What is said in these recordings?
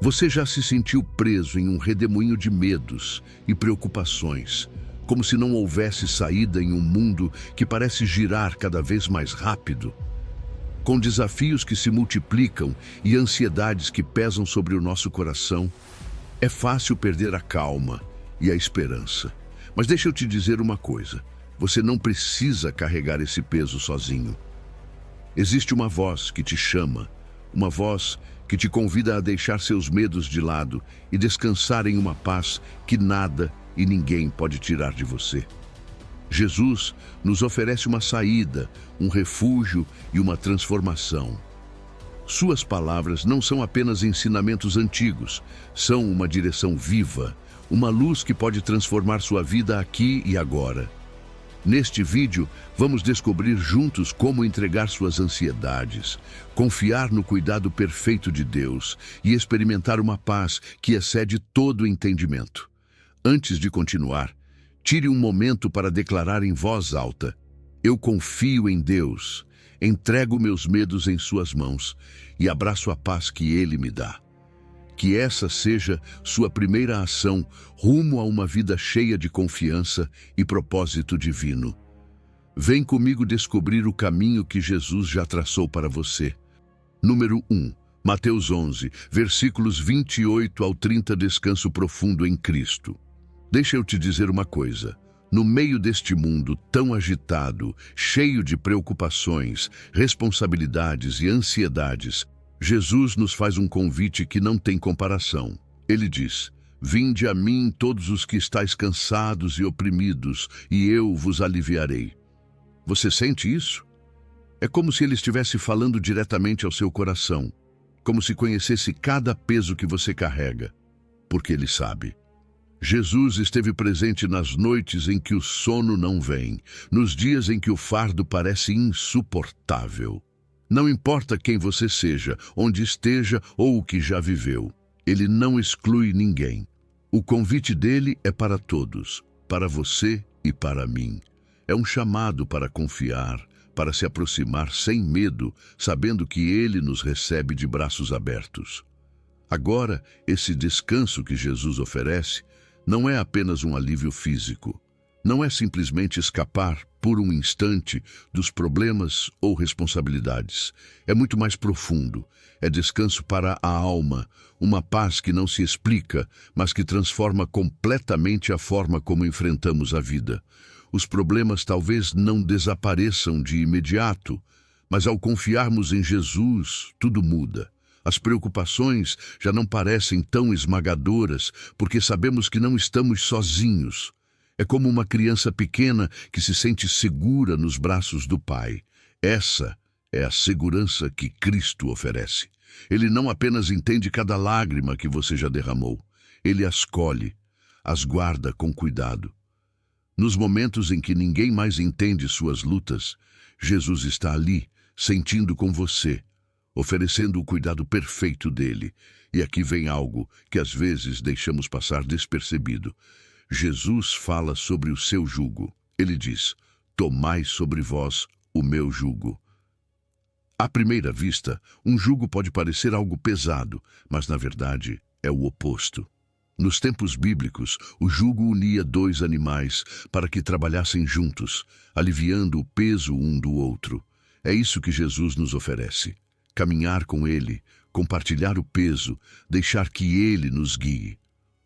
Você já se sentiu preso em um redemoinho de medos e preocupações, como se não houvesse saída em um mundo que parece girar cada vez mais rápido? Com desafios que se multiplicam e ansiedades que pesam sobre o nosso coração, é fácil perder a calma e a esperança. Mas deixa eu te dizer uma coisa: você não precisa carregar esse peso sozinho. Existe uma voz que te chama, uma voz que te convida a deixar seus medos de lado e descansar em uma paz que nada e ninguém pode tirar de você. Jesus nos oferece uma saída, um refúgio e uma transformação. Suas palavras não são apenas ensinamentos antigos, são uma direção viva, uma luz que pode transformar sua vida aqui e agora. Neste vídeo, vamos descobrir juntos como entregar suas ansiedades, confiar no cuidado perfeito de Deus e experimentar uma paz que excede todo o entendimento. Antes de continuar, tire um momento para declarar em voz alta: eu confio em Deus, entrego meus medos em suas mãos e abraço a paz que Ele me dá. Que essa seja sua primeira ação rumo a uma vida cheia de confiança e propósito divino. Vem comigo descobrir o caminho que Jesus já traçou para você. Número 1. Mateus 11, versículos 28 ao 30. Descanso profundo em Cristo. Deixa eu te dizer uma coisa. No meio deste mundo tão agitado, cheio de preocupações, responsabilidades e ansiedades, Jesus nos faz um convite que não tem comparação. Ele diz: vinde a mim todos os que estáis cansados e oprimidos, e eu vos aliviarei. Você sente isso? É como se ele estivesse falando diretamente ao seu coração, como se conhecesse cada peso que você carrega, porque ele sabe. Jesus esteve presente nas noites em que o sono não vem, nos dias em que o fardo parece insuportável. Não importa quem você seja, onde esteja ou o que já viveu, ele não exclui ninguém. O convite dele é para todos, para você e para mim. É um chamado para confiar, para se aproximar sem medo, sabendo que ele nos recebe de braços abertos. Agora, esse descanso que Jesus oferece não é apenas um alívio físico. Não é simplesmente escapar, por um instante, dos problemas ou responsabilidades. É muito mais profundo. É descanso para a alma, uma paz que não se explica, mas que transforma completamente a forma como enfrentamos a vida. Os problemas talvez não desapareçam de imediato, mas ao confiarmos em Jesus, tudo muda. As preocupações já não parecem tão esmagadoras, porque sabemos que não estamos sozinhos. É como uma criança pequena que se sente segura nos braços do Pai. Essa é a segurança que Cristo oferece. Ele não apenas entende cada lágrima que você já derramou. Ele as colhe, as guarda com cuidado. Nos momentos em que ninguém mais entende suas lutas, Jesus está ali, sentindo com você, oferecendo o cuidado perfeito dele. E aqui vem algo que às vezes deixamos passar despercebido. Jesus fala sobre o seu jugo. Ele diz: tomai sobre vós o meu jugo. À primeira vista, um jugo pode parecer algo pesado, mas na verdade é o oposto. Nos tempos bíblicos, o jugo unia dois animais para que trabalhassem juntos, aliviando o peso um do outro. É isso que Jesus nos oferece. Caminhar com ele, compartilhar o peso, deixar que ele nos guie.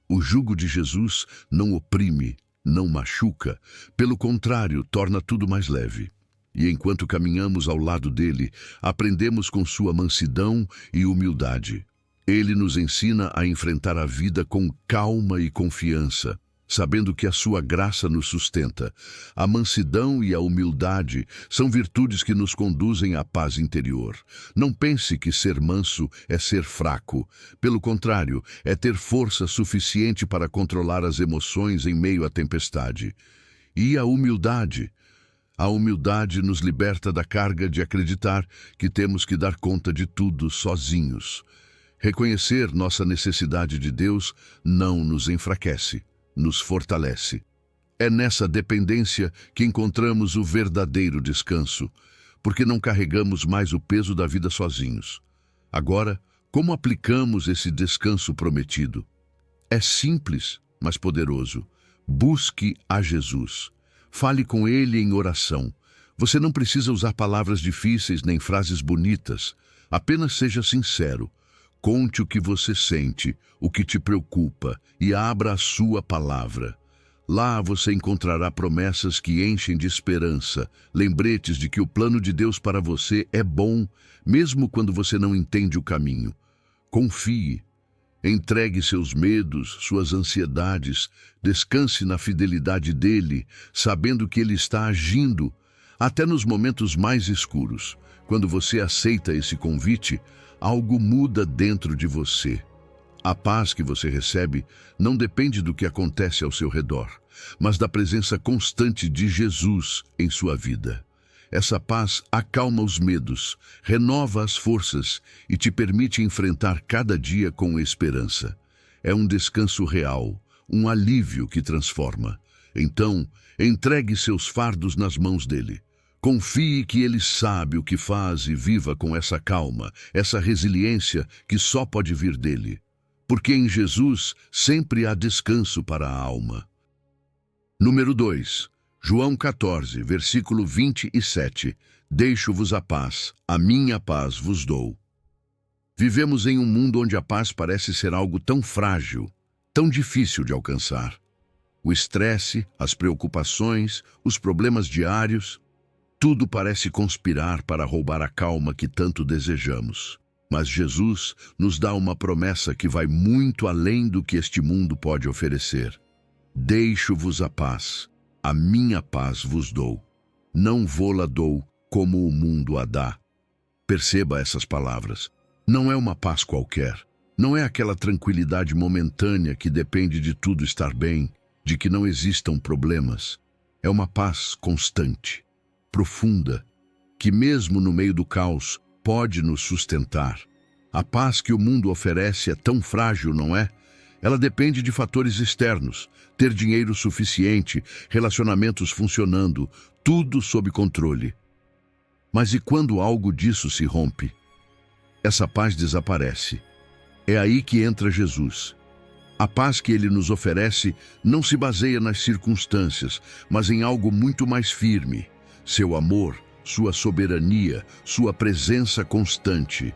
O jugo de Jesus não oprime, não machuca, pelo contrário, torna tudo mais leve. E enquanto caminhamos ao lado dele, aprendemos com sua mansidão e humildade. Ele nos ensina a enfrentar a vida com calma e confiança, sabendo que a sua graça nos sustenta. A mansidão e a humildade são virtudes que nos conduzem à paz interior. Não pense que ser manso é ser fraco. Pelo contrário, é ter força suficiente para controlar as emoções em meio à tempestade. E a humildade? A humildade nos liberta da carga de acreditar que temos que dar conta de tudo sozinhos. Reconhecer nossa necessidade de Deus não nos enfraquece, nos fortalece. É nessa dependência que encontramos o verdadeiro descanso, porque não carregamos mais o peso da vida sozinhos. Agora, Como aplicamos esse descanso prometido? É simples, mas poderoso. Busque a Jesus. Fale com Ele em oração. Você não precisa usar palavras difíceis nem frases bonitas. Apenas seja sincero. Conte o que você sente, o que te preocupa e abra a sua palavra. Lá você encontrará promessas que enchem de esperança, lembretes de que o plano de Deus para você é bom, mesmo quando você não entende o caminho. Confie. Entregue seus medos, suas ansiedades, descanse na fidelidade dele, sabendo que ele está agindo, até nos momentos mais escuros. Quando você aceita esse convite, algo muda dentro de você. A paz que você recebe não depende do que acontece ao seu redor, mas da presença constante de Jesus em sua vida. Essa paz acalma os medos, renova as forças e te permite enfrentar cada dia com esperança. É um descanso real, um alívio que transforma. Então, entregue seus fardos nas mãos dele. Confie que ele sabe o que faz e viva com essa calma, essa resiliência que só pode vir dele. Porque em Jesus sempre há descanso para a alma. Número 2. João 14, versículo 27. Deixo-vos a paz, a minha paz vos dou. Vivemos em um mundo onde a paz parece ser algo tão frágil, tão difícil de alcançar. O estresse, as preocupações, os problemas diários, tudo parece conspirar para roubar a calma que tanto desejamos. Mas Jesus nos dá uma promessa que vai muito além do que este mundo pode oferecer. Deixo-vos a paz. A minha paz vos dou. Não vô-la dou como o mundo a dá. Perceba essas palavras. Não é uma paz qualquer. Não é aquela tranquilidade momentânea que depende de tudo estar bem, de que não existam problemas. É uma paz constante, profunda, que mesmo no meio do caos pode nos sustentar. A paz que o mundo oferece é tão frágil, não é? Ela depende de fatores externos, ter dinheiro suficiente, relacionamentos funcionando, tudo sob controle. Mas e quando algo disso se rompe? Essa paz desaparece. É aí que entra Jesus. A paz que ele nos oferece não se baseia nas circunstâncias, mas em algo muito mais firme. Seu amor, sua soberania, sua presença constante.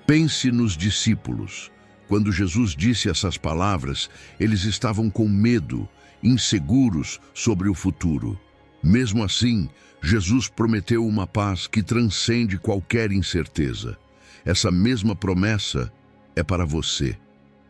Pense nos discípulos. Quando Jesus disse essas palavras, eles estavam com medo, inseguros sobre o futuro. Mesmo assim, Jesus prometeu uma paz que transcende qualquer incerteza. Essa mesma promessa é para você.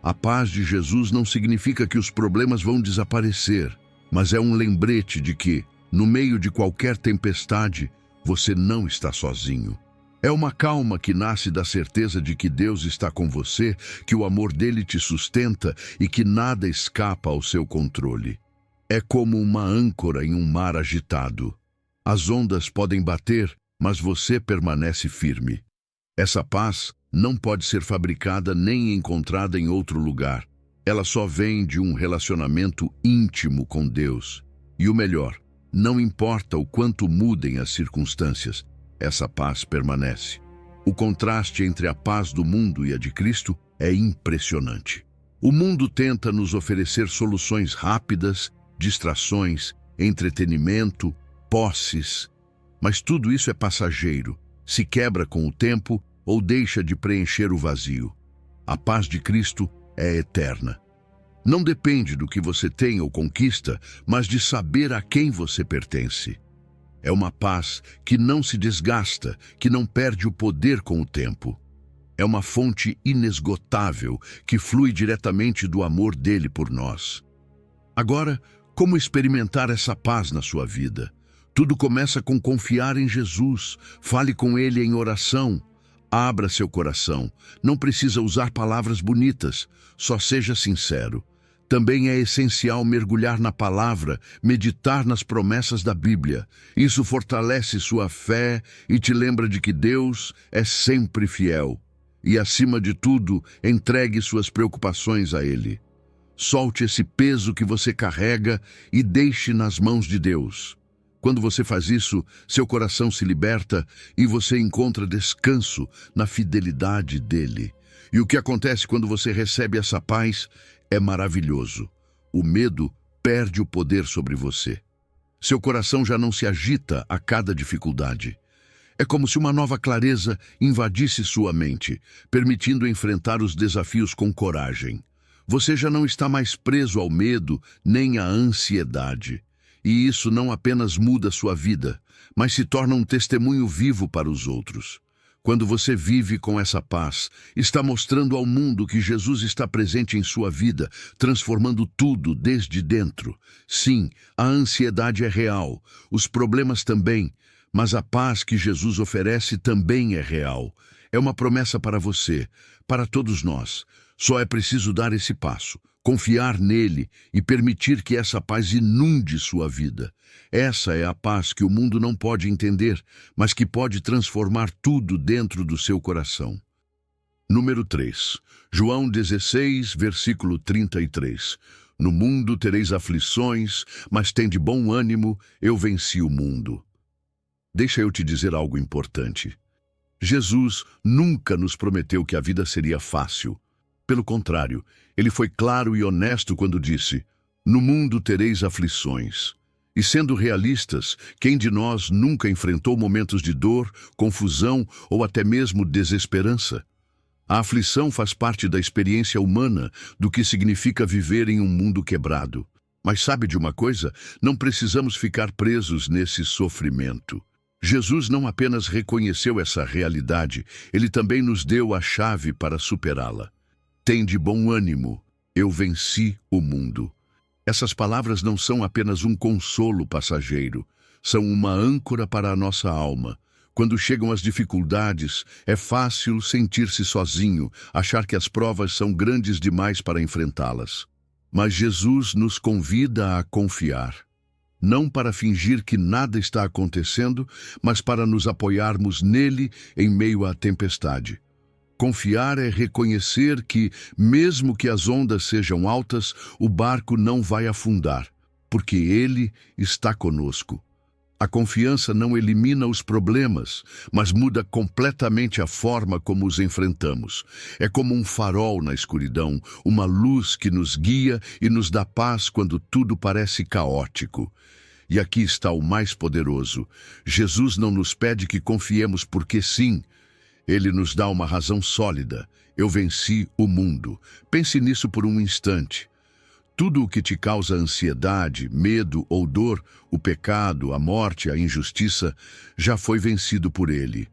A paz de Jesus não significa que os problemas vão desaparecer, mas é um lembrete de que, no meio de qualquer tempestade, você não está sozinho. É uma calma que nasce da certeza de que Deus está com você, que o amor dele te sustenta e que nada escapa ao seu controle. É como uma âncora em um mar agitado. As ondas podem bater, mas você permanece firme. Essa paz não pode ser fabricada nem encontrada em outro lugar. Ela só vem de um relacionamento íntimo com Deus. E o melhor, não importa o quanto mudem as circunstâncias, essa paz permanece. O contraste entre a paz do mundo e a de Cristo é impressionante. O mundo tenta nos oferecer soluções rápidas, distrações, entretenimento, posses. Mas tudo isso é passageiro, se quebra com o tempo ou deixa de preencher o vazio. A paz de Cristo é eterna. Não depende do que você tem ou conquista, mas de saber a quem você pertence. É uma paz que não se desgasta, que não perde o poder com o tempo. É uma fonte inesgotável que flui diretamente do amor dele por nós. Agora, como experimentar essa paz na sua vida? Tudo começa com confiar em Jesus. Fale com ele em oração. Abra seu coração. Não precisa usar palavras bonitas. Só seja sincero. Também é essencial mergulhar na palavra, meditar nas promessas da Bíblia. Isso fortalece sua fé e te lembra de que Deus é sempre fiel. E, acima de tudo, entregue suas preocupações a Ele. Solte esse peso que você carrega e deixe nas mãos de Deus. Quando você faz isso, seu coração se liberta e você encontra descanso na fidelidade dele. E o que acontece quando você recebe essa paz é maravilhoso. O medo perde o poder sobre você. Seu coração já não se agita a cada dificuldade. É como se uma nova clareza invadisse sua mente, permitindo enfrentar os desafios com coragem. Você já não está mais preso ao medo nem à ansiedade. E isso não apenas muda sua vida, mas se torna um testemunho vivo para os outros. Quando você vive com essa paz, está mostrando ao mundo que Jesus está presente em sua vida, transformando tudo desde dentro. Sim, a ansiedade é real, os problemas também, mas a paz que Jesus oferece também é real. É uma promessa para você, para todos nós. Só é preciso dar esse passo, confiar nele e permitir que essa paz inunde sua vida. Essa é a paz que o mundo não pode entender, mas que pode transformar tudo dentro do seu coração. Número 3. João 16, versículo 33. No mundo tereis aflições, mas tende bom ânimo, eu venci o mundo. Deixa eu te dizer algo importante. Jesus nunca nos prometeu que a vida seria fácil. Pelo contrário, ele foi claro e honesto quando disse: no mundo tereis aflições. E sendo realistas, quem de nós nunca enfrentou momentos de dor, confusão ou até mesmo desesperança? A aflição faz parte da experiência humana do que significa viver em um mundo quebrado. Mas sabe de uma coisa? Não precisamos ficar presos nesse sofrimento. Jesus não apenas reconheceu essa realidade, ele também nos deu a chave para superá-la. Tende bom ânimo, eu venci o mundo. Essas palavras não são apenas um consolo passageiro, são uma âncora para a nossa alma. Quando chegam as dificuldades, é fácil sentir-se sozinho, achar que as provas são grandes demais para enfrentá-las. Mas Jesus nos convida a confiar. Não para fingir que nada está acontecendo, mas para nos apoiarmos nele em meio à tempestade. Confiar é reconhecer que, mesmo que as ondas sejam altas, o barco não vai afundar, porque Ele está conosco. A confiança não elimina os problemas, mas muda completamente a forma como os enfrentamos. É como um farol na escuridão, uma luz que nos guia e nos dá paz quando tudo parece caótico. E aqui está o mais poderoso. Jesus não nos pede que confiemos porque sim. Ele nos dá uma razão sólida. Eu venci o mundo. Pense nisso por um instante. Tudo o que te causa ansiedade, medo ou dor, o pecado, a morte, a injustiça, já foi vencido por ele.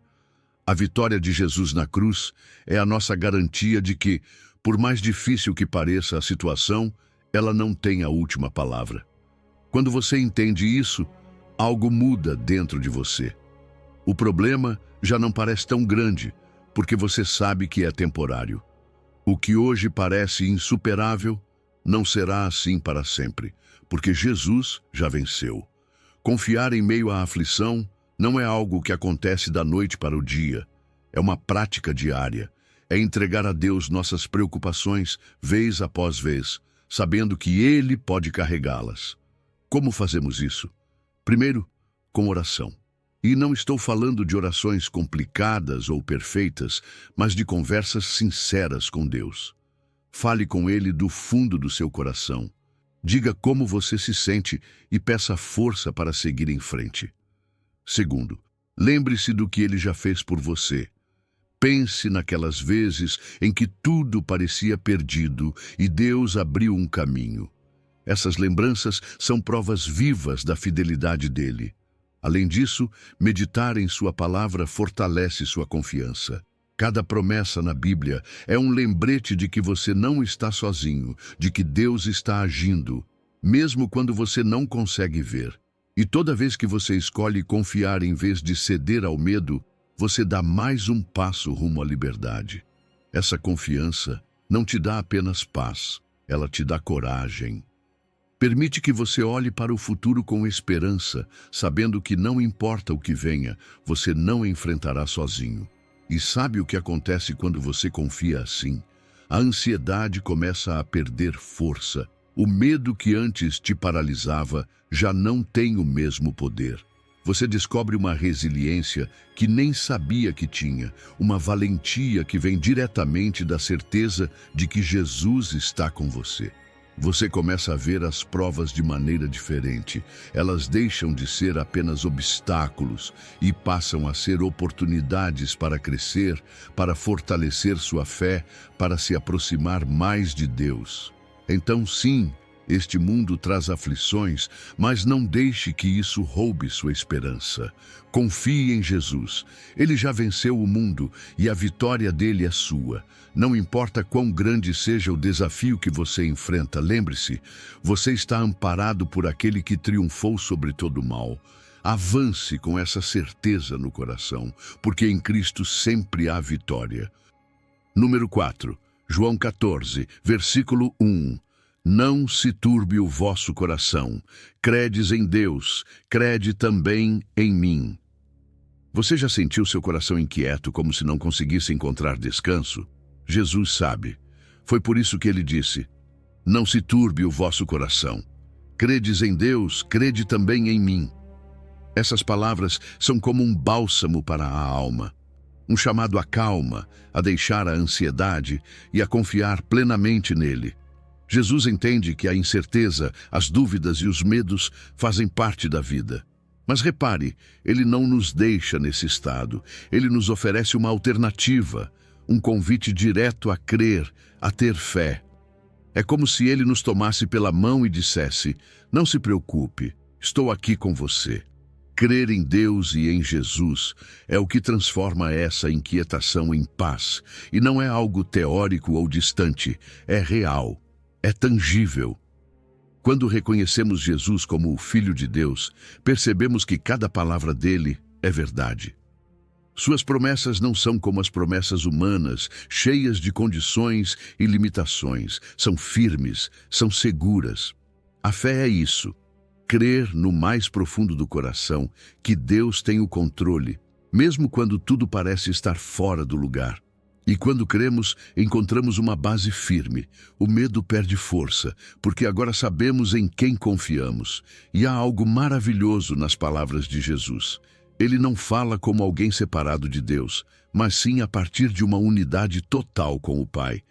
A vitória de Jesus na cruz é a nossa garantia de que, por mais difícil que pareça a situação, ela não tem a última palavra. Quando você entende isso, algo muda dentro de você. O problema já não parece tão grande, porque você sabe que é temporário. O que hoje parece insuperável não será assim para sempre, porque Jesus já venceu. Confiar em meio à aflição não é algo que acontece da noite para o dia. É uma prática diária. É entregar a Deus nossas preocupações vez após vez, sabendo que Ele pode carregá-las. Como fazemos isso? Primeiro, com oração. E não estou falando de orações complicadas ou perfeitas, mas de conversas sinceras com Deus. Fale com Ele do fundo do seu coração. Diga como você se sente e peça força para seguir em frente. Segundo, lembre-se do que Ele já fez por você. Pense naquelas vezes em que tudo parecia perdido e Deus abriu um caminho. Essas lembranças são provas vivas da fidelidade dele. Além disso, meditar em sua palavra fortalece sua confiança. Cada promessa na Bíblia é um lembrete de que você não está sozinho, de que Deus está agindo, mesmo quando você não consegue ver. E toda vez que você escolhe confiar em vez de ceder ao medo, você dá mais um passo rumo à liberdade. Essa confiança não te dá apenas paz, ela te dá coragem. Permite que você olhe para o futuro com esperança, sabendo que não importa o que venha, você não enfrentará sozinho. E sabe o que acontece quando você confia assim? A ansiedade começa a perder força. O medo que antes te paralisava já não tem o mesmo poder. Você descobre uma resiliência que nem sabia que tinha, uma valentia que vem diretamente da certeza de que Jesus está com você. Você começa a ver as provas de maneira diferente. Elas deixam de ser apenas obstáculos e passam a ser oportunidades para crescer, para fortalecer sua fé, para se aproximar mais de Deus. Então, sim, este mundo traz aflições, mas não deixe que isso roube sua esperança. Confie em Jesus. Ele já venceu o mundo e a vitória dele é sua. Não importa quão grande seja o desafio que você enfrenta, lembre-se, você está amparado por aquele que triunfou sobre todo o mal. Avance com essa certeza no coração, porque em Cristo sempre há vitória. Número 4, João 14, versículo 1. Não se turbe o vosso coração. Credes em Deus, crede também em mim. Você já sentiu seu coração inquieto, como se não conseguisse encontrar descanso? Jesus sabe. Foi por isso que ele disse: não se turbe o vosso coração. Credes em Deus, crede também em mim. Essas palavras são como um bálsamo para a alma. Um chamado à calma, a deixar a ansiedade e a confiar plenamente nele. Jesus entende que a incerteza, as dúvidas e os medos fazem parte da vida. Mas repare, ele não nos deixa nesse estado. Ele nos oferece uma alternativa, um convite direto a crer, a ter fé. É como se ele nos tomasse pela mão e dissesse: não se preocupe, estou aqui com você. Crer em Deus e em Jesus é o que transforma essa inquietação em paz. E não é algo teórico ou distante, é real. É tangível. Quando reconhecemos Jesus como o Filho de Deus, percebemos que cada palavra dele é verdade. Suas promessas não são como as promessas humanas, cheias de condições e limitações. São firmes, são seguras. A fé é isso. Crer no mais profundo do coração que Deus tem o controle, mesmo quando tudo parece estar fora do lugar. E quando cremos, encontramos uma base firme. O medo perde força, porque agora sabemos em quem confiamos. E há algo maravilhoso nas palavras de Jesus. Ele não fala como alguém separado de Deus, mas sim a partir de uma unidade total com o Pai.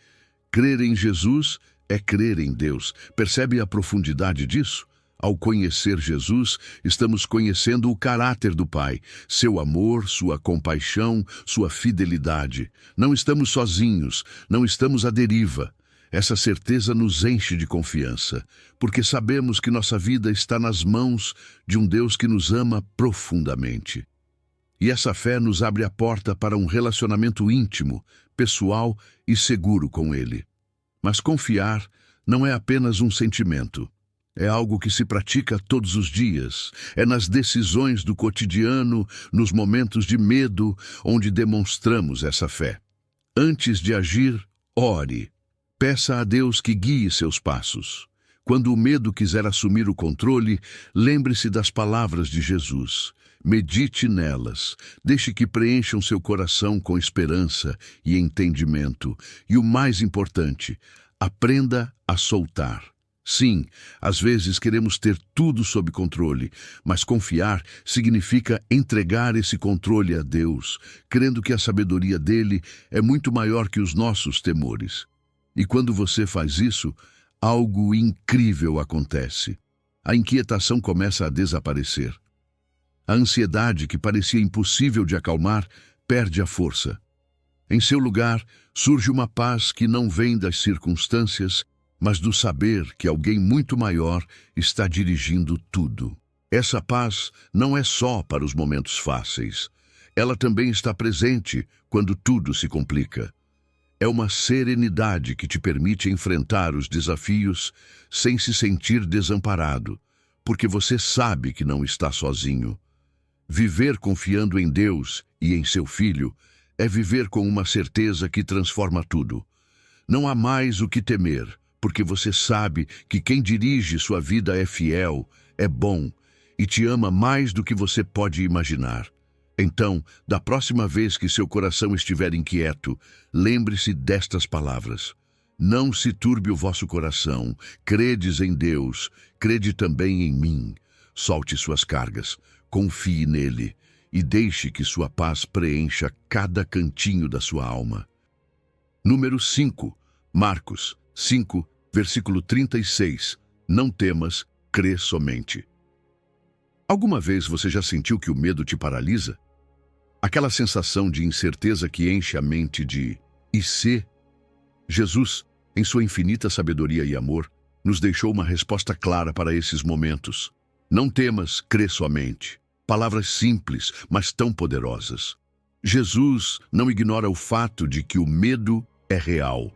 Crer em Jesus é crer em Deus. Percebe a profundidade disso? Ao conhecer Jesus, estamos conhecendo o caráter do Pai, seu amor, sua compaixão, sua fidelidade. Não estamos sozinhos, não estamos à deriva. Essa certeza nos enche de confiança, porque sabemos que nossa vida está nas mãos de um Deus que nos ama profundamente. E essa fé nos abre a porta para um relacionamento íntimo, pessoal e seguro com Ele. Mas confiar não é apenas um sentimento. É algo que se pratica todos os dias. É nas decisões do cotidiano, nos momentos de medo, onde demonstramos essa fé. Antes de agir, ore. Peça a Deus que guie seus passos. Quando o medo quiser assumir o controle, lembre-se das palavras de Jesus. Medite nelas. Deixe que preencham seu coração com esperança e entendimento. E o mais importante, aprenda a soltar. Sim, às vezes queremos ter tudo sob controle, mas confiar significa entregar esse controle a Deus, crendo que a sabedoria dele é muito maior que os nossos temores. E quando você faz isso, algo incrível acontece. A inquietação começa a desaparecer. A ansiedade, que parecia impossível de acalmar, perde a força. Em seu lugar, surge uma paz que não vem das circunstâncias, mas do saber que alguém muito maior está dirigindo tudo. Essa paz não é só para os momentos fáceis. Ela também está presente quando tudo se complica. É uma serenidade que te permite enfrentar os desafios sem se sentir desamparado, porque você sabe que não está sozinho. Viver confiando em Deus e em seu Filho é viver com uma certeza que transforma tudo. Não há mais o que temer, porque você sabe que quem dirige sua vida é fiel, é bom e te ama mais do que você pode imaginar. Então, da próxima vez que seu coração estiver inquieto, lembre-se destas palavras. Não se turbe o vosso coração, credes em Deus, crede também em mim. Solte suas cargas, Confie nele e deixe que sua paz preencha cada cantinho da sua alma. Número 5. Marcos 5, versículo 36. Não temas, crê somente. Alguma vez você já sentiu que o medo te paralisa? Aquela sensação de incerteza que enche a mente de "e se?". Jesus, em sua infinita sabedoria e amor, nos deixou uma resposta clara para esses momentos. Não temas, crê somente. Palavras simples, mas tão poderosas. Jesus não ignora o fato de que o medo é real.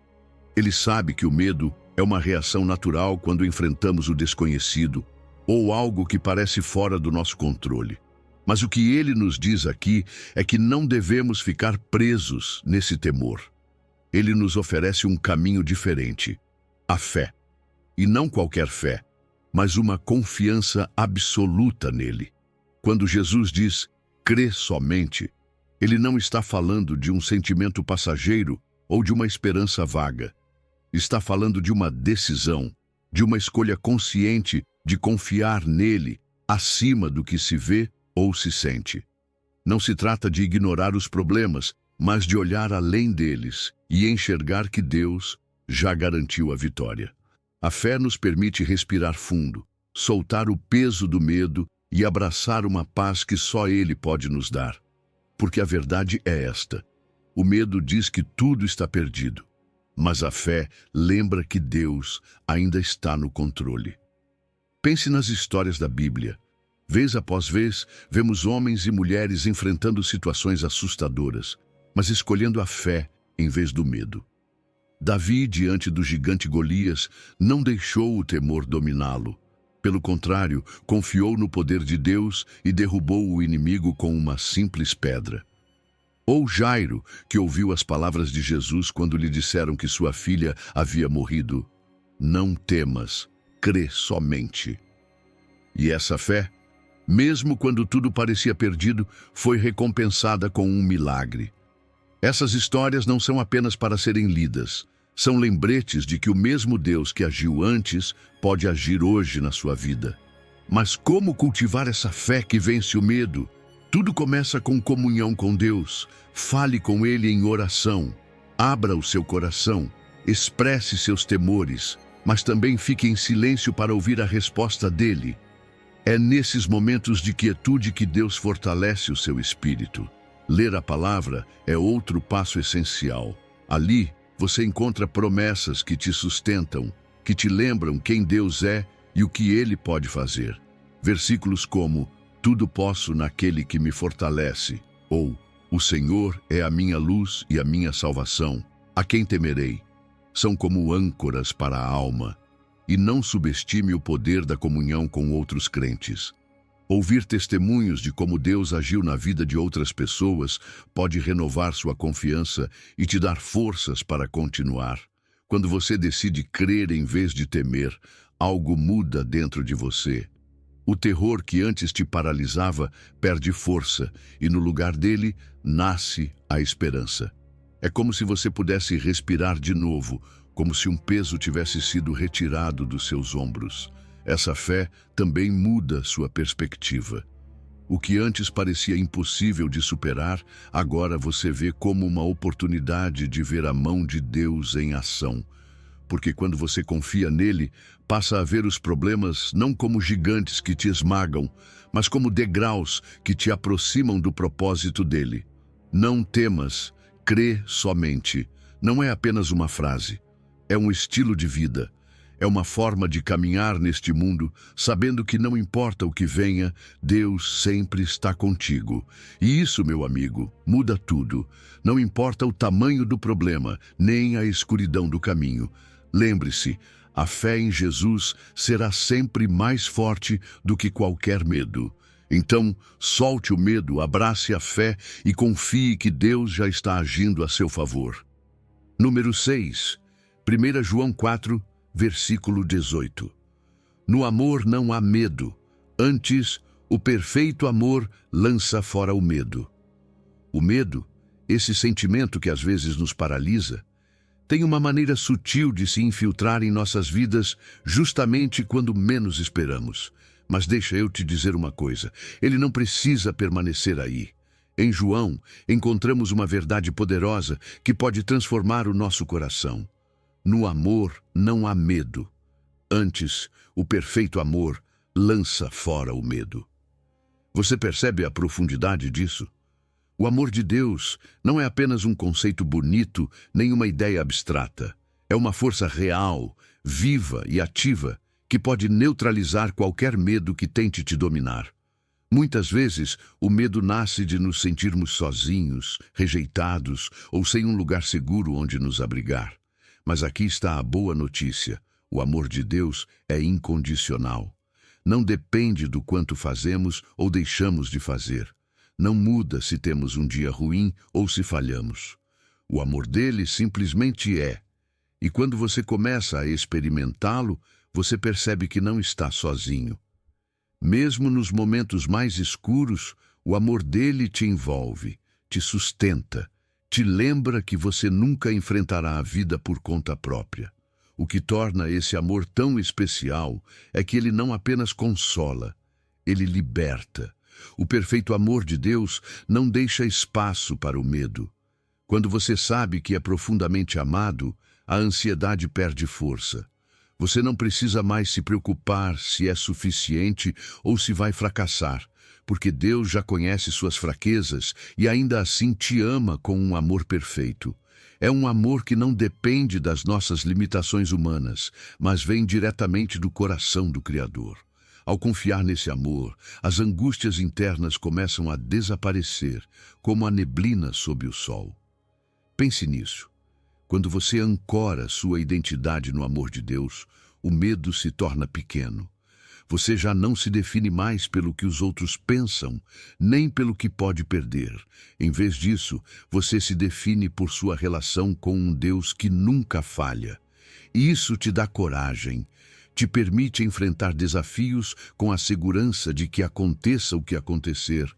Ele sabe que o medo é uma reação natural quando enfrentamos o desconhecido ou algo que parece fora do nosso controle. Mas o que ele nos diz aqui é que não devemos ficar presos nesse temor. Ele nos oferece um caminho diferente, a fé. E não qualquer fé, mas uma confiança absoluta nele. Quando Jesus diz, crê somente, ele não está falando de um sentimento passageiro ou de uma esperança vaga. Está falando de uma decisão, de uma escolha consciente de confiar nele acima do que se vê ou se sente. Não se trata de ignorar os problemas, mas de olhar além deles e enxergar que Deus já garantiu a vitória. A fé nos permite respirar fundo, soltar o peso do medo e abraçar uma paz que só Ele pode nos dar. Porque a verdade é esta: o medo diz que tudo está perdido, mas a fé lembra que Deus ainda está no controle. Pense nas histórias da Bíblia. Vez após vez, vemos homens e mulheres enfrentando situações assustadoras, mas escolhendo a fé em vez do medo. Davi, diante do gigante Golias, não deixou o temor dominá-lo. Pelo contrário, confiou no poder de Deus e derrubou o inimigo com uma simples pedra. Ou Jairo, que ouviu as palavras de Jesus quando lhe disseram que sua filha havia morrido. Não temas, crê somente. E essa fé, mesmo quando tudo parecia perdido, foi recompensada com um milagre. Essas histórias não são apenas para serem lidas. São lembretes de que o mesmo Deus que agiu antes pode agir hoje na sua vida. Mas como cultivar essa fé que vence o medo? Tudo começa com comunhão com Deus. Fale com Ele em oração. Abra o seu coração. Expresse seus temores, mas também fique em silêncio para ouvir a resposta dele. É nesses momentos de quietude que Deus fortalece o seu espírito. Ler a palavra é outro passo essencial. Ali, você encontra promessas que te sustentam, que te lembram quem Deus é e o que Ele pode fazer. Versículos como, tudo posso naquele que me fortalece, ou, o Senhor é a minha luz e a minha salvação, a quem temerei? São como âncoras para a alma. E não subestime o poder da comunhão com outros crentes. Ouvir testemunhos de como Deus agiu na vida de outras pessoas pode renovar sua confiança e te dar forças para continuar. Quando você decide crer em vez de temer, algo muda dentro de você. O terror que antes te paralisava perde força e no lugar dele nasce a esperança. É como se você pudesse respirar de novo, como se um peso tivesse sido retirado dos seus ombros. Essa fé também muda sua perspectiva. O que antes parecia impossível de superar, agora você vê como uma oportunidade de ver a mão de Deus em ação. Porque quando você confia nele, passa a ver os problemas não como gigantes que te esmagam, mas como degraus que te aproximam do propósito dele. Não temas, crê somente. Não é apenas uma frase, é um estilo de vida. É uma forma de caminhar neste mundo, sabendo que não importa o que venha, Deus sempre está contigo. E isso, meu amigo, muda tudo. Não importa o tamanho do problema, nem a escuridão do caminho. Lembre-se, a fé em Jesus será sempre mais forte do que qualquer medo. Então, solte o medo, abrace a fé e confie que Deus já está agindo a seu favor. Número 6. 1 João 4, versículo 18. No amor não há medo, antes, o perfeito amor lança fora o medo. O medo, esse sentimento que às vezes nos paralisa, tem uma maneira sutil de se infiltrar em nossas vidas justamente quando menos esperamos. Mas deixa eu te dizer uma coisa, ele não precisa permanecer aí. Em João, encontramos uma verdade poderosa que pode transformar o nosso coração. No amor não há medo. Antes, o perfeito amor lança fora o medo. Você percebe a profundidade disso? O amor de Deus não é apenas um conceito bonito, nem uma ideia abstrata. É uma força real, viva e ativa, que pode neutralizar qualquer medo que tente te dominar. Muitas vezes, o medo nasce de nos sentirmos sozinhos, rejeitados ou sem um lugar seguro onde nos abrigar. Mas aqui está a boa notícia. O amor de Deus é incondicional. Não depende do quanto fazemos ou deixamos de fazer. Não muda se temos um dia ruim ou se falhamos. O amor dele simplesmente é. E quando você começa a experimentá-lo, você percebe que não está sozinho. Mesmo nos momentos mais escuros, o amor dele te envolve, te sustenta, te lembra que você nunca enfrentará a vida por conta própria. O que torna esse amor tão especial é que ele não apenas consola, ele liberta. O perfeito amor de Deus não deixa espaço para o medo. Quando você sabe que é profundamente amado, a ansiedade perde força. Você não precisa mais se preocupar se é suficiente ou se vai fracassar, porque Deus já conhece suas fraquezas e ainda assim te ama com um amor perfeito. É um amor que não depende das nossas limitações humanas, mas vem diretamente do coração do Criador. Ao confiar nesse amor, as angústias internas começam a desaparecer, como a neblina sob o sol. Pense nisso. Quando você ancora sua identidade no amor de Deus, o medo se torna pequeno. Você já não se define mais pelo que os outros pensam, nem pelo que pode perder. Em vez disso, você se define por sua relação com um Deus que nunca falha. E isso te dá coragem, te permite enfrentar desafios com a segurança de que aconteça o que acontecer,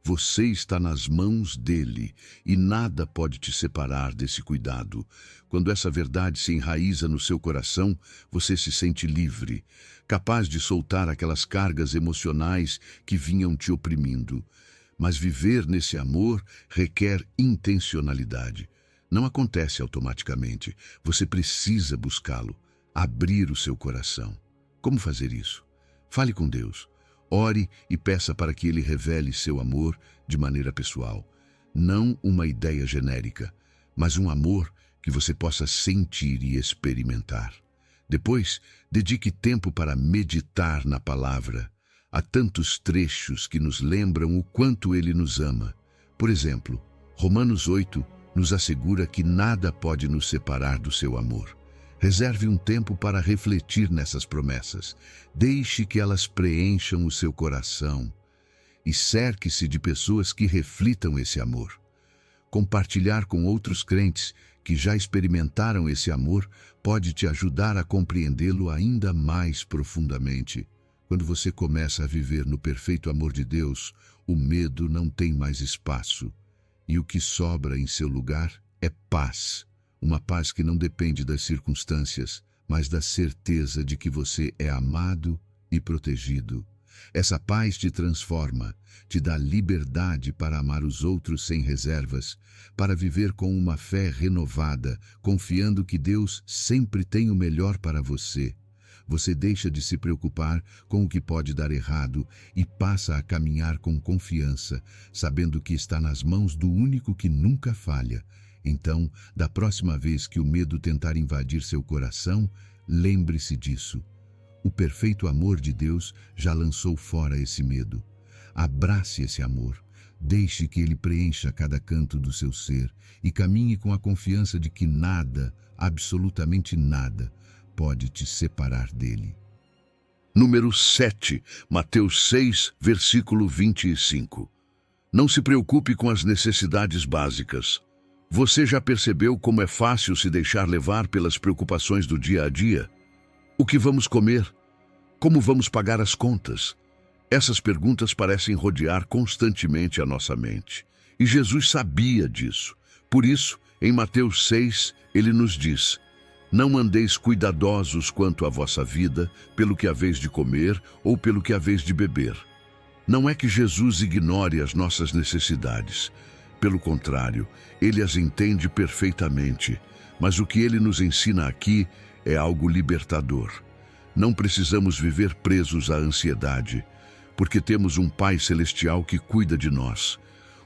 você está nas mãos dele e nada pode te separar desse cuidado. Quando essa verdade se enraiza no seu coração, você se sente livre, capaz de soltar aquelas cargas emocionais que vinham te oprimindo. Mas viver nesse amor requer intencionalidade. Não acontece automaticamente. Você precisa buscá-lo, abrir o seu coração. Como fazer isso? Fale com Deus. Ore e peça para que Ele revele seu amor de maneira pessoal. Não uma ideia genérica, mas um amor que você possa sentir e experimentar. Depois, dedique tempo para meditar na palavra. Há tantos trechos que nos lembram o quanto Ele nos ama. Por exemplo, Romanos 8 nos assegura que nada pode nos separar do seu amor. Reserve um tempo para refletir nessas promessas. Deixe que elas preencham o seu coração e cerque-se de pessoas que reflitam esse amor. Compartilhar com outros crentes que já experimentaram esse amor pode te ajudar a compreendê-lo ainda mais profundamente. Quando você começa a viver no perfeito amor de Deus, o medo não tem mais espaço. E o que sobra em seu lugar é paz. Uma paz que não depende das circunstâncias, mas da certeza de que você é amado e protegido. Essa paz te transforma, te dá liberdade para amar os outros sem reservas, para viver com uma fé renovada, confiando que Deus sempre tem o melhor para você. Você deixa de se preocupar com o que pode dar errado e passa a caminhar com confiança, sabendo que está nas mãos do único que nunca falha. Então, da próxima vez que o medo tentar invadir seu coração, lembre-se disso. O perfeito amor de Deus já lançou fora esse medo. Abrace esse amor. Deixe que ele preencha cada canto do seu ser e caminhe com a confiança de que nada, absolutamente nada, pode te separar dele. Número 7, Mateus 6, versículo 25. Não se preocupe com as necessidades básicas. Você já percebeu como é fácil se deixar levar pelas preocupações do dia a dia? O que vamos comer? Como vamos pagar as contas? Essas perguntas parecem rodear constantemente a nossa mente. E Jesus sabia disso. Por isso, em Mateus 6, ele nos diz: Não andeis cuidadosos quanto à vossa vida, pelo que haveis de comer ou pelo que haveis de beber. Não é que Jesus ignore as nossas necessidades. Pelo contrário, ele as entende perfeitamente. Mas o que ele nos ensina aqui é algo libertador. Não precisamos viver presos à ansiedade, porque temos um Pai Celestial que cuida de nós.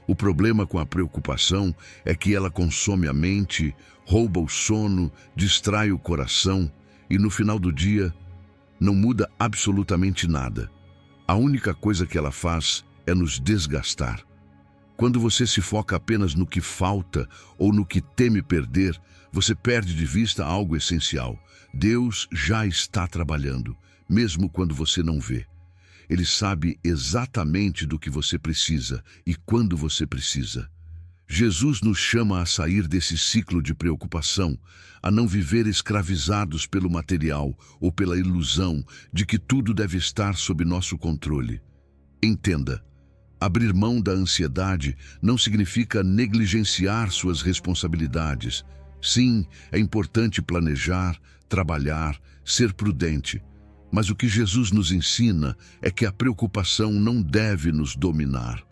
O problema com a preocupação é que ela consome a mente, rouba o sono, distrai o coração e no final do dia não muda absolutamente nada. A única coisa que ela faz é nos desgastar. Quando você se foca apenas no que falta ou no que teme perder, você perde de vista algo essencial. Deus já está trabalhando, mesmo quando você não vê. Ele sabe exatamente do que você precisa e quando você precisa. Jesus nos chama a sair desse ciclo de preocupação, a não viver escravizados pelo material ou pela ilusão de que tudo deve estar sob nosso controle. Entenda, abrir mão da ansiedade não significa negligenciar suas responsabilidades. Sim, é importante planejar, trabalhar, ser prudente. Mas o que Jesus nos ensina é que a preocupação não deve nos dominar.